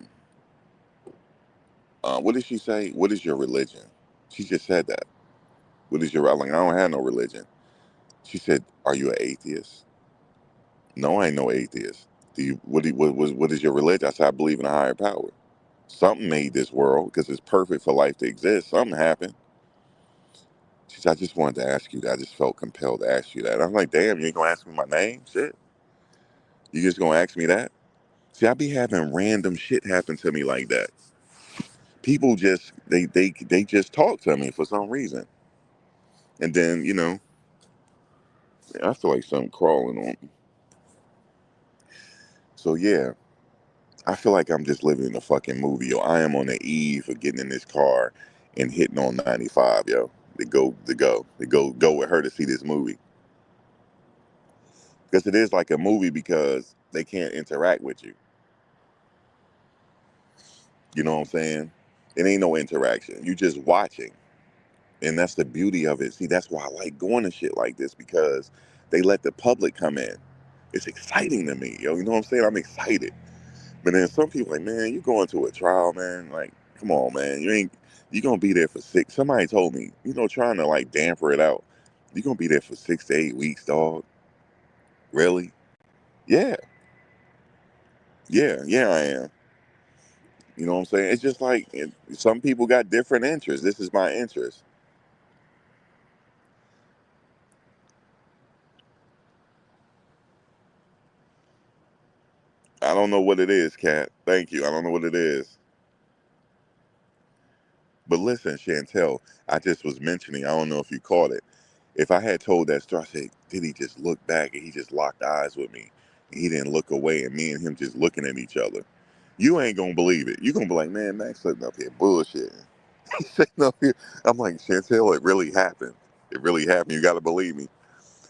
did she say? What is your religion? She just said that. What is your? I'm like, I don't have no religion. She said, are you an atheist? No, I ain't no atheist. What is your religion? I said, I believe in a higher power. Something made this world because it's perfect for life to exist. Something happened. She said, I just wanted to ask you that. I just felt compelled to ask you that. I'm like, damn, you ain't gonna ask me my name? Shit. You just gonna ask me that? See, I be having random shit happen to me like that. People just they just talk to me for some reason. And then, I feel like something crawling on me. So yeah, I feel like I'm just living in a fucking movie, yo. I am on the eve of getting in this car and hitting on 95, yo. To go with her to see this movie. Because it is like a movie because they can't interact with you. You know what I'm saying? It ain't no interaction. You just watching. And that's the beauty of it. See, that's why I like going to shit like this because they let the public come in. It's exciting to me, yo. You know what I'm saying? I'm excited. But then some people like, man, you going to a trial, man. Like, come on, man. You gonna be there for six. Somebody told me, trying to like damper it out. You gonna be there for 6 to 8 weeks, dog. Really? Yeah. Yeah, I am. You know what I'm saying? It's just like some people got different interests. This is my interest. I don't know what it is, Kat. Thank you. I don't know what it is. But listen, Chantel, I just was mentioning, I don't know if you caught it. If I had told that story, I said, did he just look back and he just locked eyes with me? And he didn't look away, and me and him just looking at each other. You ain't gonna believe it. You gonna be like, man, Max sitting up here bullshit. He's sitting up here. I'm like, Chantel, it really happened. It really happened. You gotta believe me.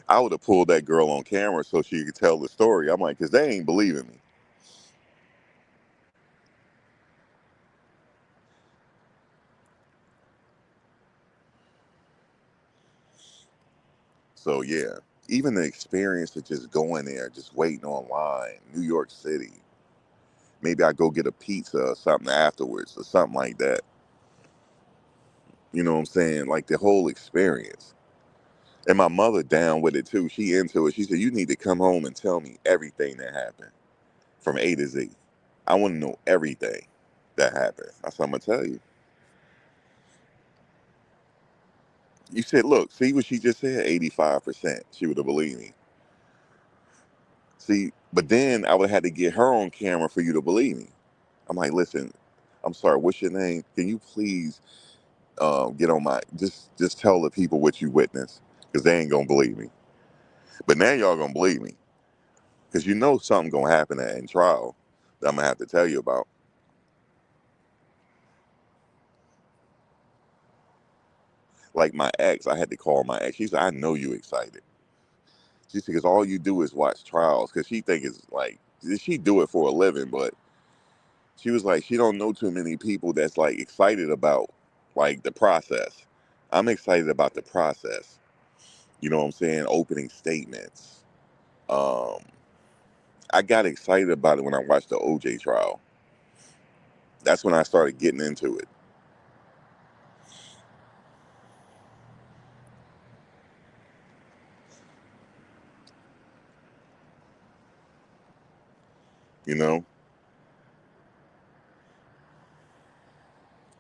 I would have pulled that girl on camera so she could tell the story. I'm like, because they ain't believing me. So yeah, even the experience of just going there, just waiting online, New York City. Maybe I go get a pizza or something afterwards or something like that. You know what I'm saying? Like the whole experience. And my mother down with it too. She into it. She said, you need to come home and tell me everything that happened from A to Z. I want to know everything that happened. I said, I'm gonna tell you. You said, look, see what she just said? 85%. She would have believed me. See, but then I would have had to get her on camera for you to believe me. I'm like, listen, I'm sorry, what's your name? Can you please get on my just tell the people what you witnessed? Because they ain't gonna believe me. But now y'all gonna believe me. Because you know something gonna happen in trial that I'm gonna have to tell you about. Like my ex, I had to call my ex. She said, I know you excited. She said, because all you do is watch trials. Because she think it's like, she do it for a living, but she was like, she don't know too many people that's like excited about like the process. I'm excited about the process. You know what I'm saying? Opening statements. Um, I got excited about it when I watched the OJ trial. That's when I started getting into it. You know?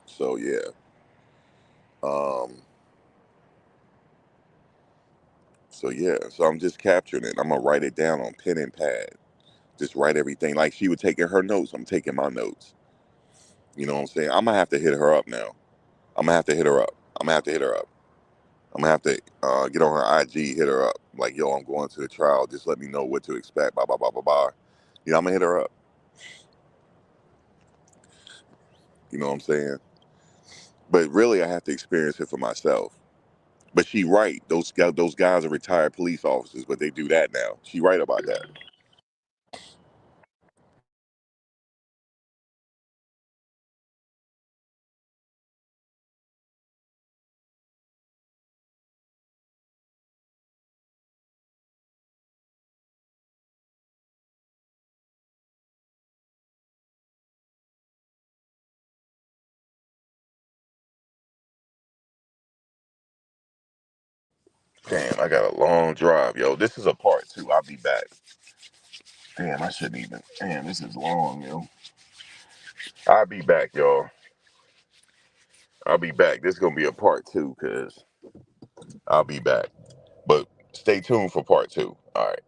So yeah. Um, so yeah. So I'm just capturing it. I'm gonna write it down on pen and pad. Just write everything. Like she would taking her notes. I'm taking my notes. You know what I'm saying? I'm gonna have to hit her up now. I'm gonna have to hit her up. I'm gonna have to hit her up. I'm gonna have to get on her IG, hit her up. Like, yo, I'm going to the trial. Just let me know what to expect. Blah blah blah blah blah. You know, I'm gonna hit her up. You know what I'm saying? But really, I have to experience it for myself. But she right. Those guys are retired police officers, but they do that now. She right about that. Damn, I got a long drive, yo. This is a part two. I'll be back. Damn, I shouldn't even. Damn, this is long, yo. I'll be back, y'all. I'll be back. This is gonna be a part two, cause I'll be back. But stay tuned for part two. All right.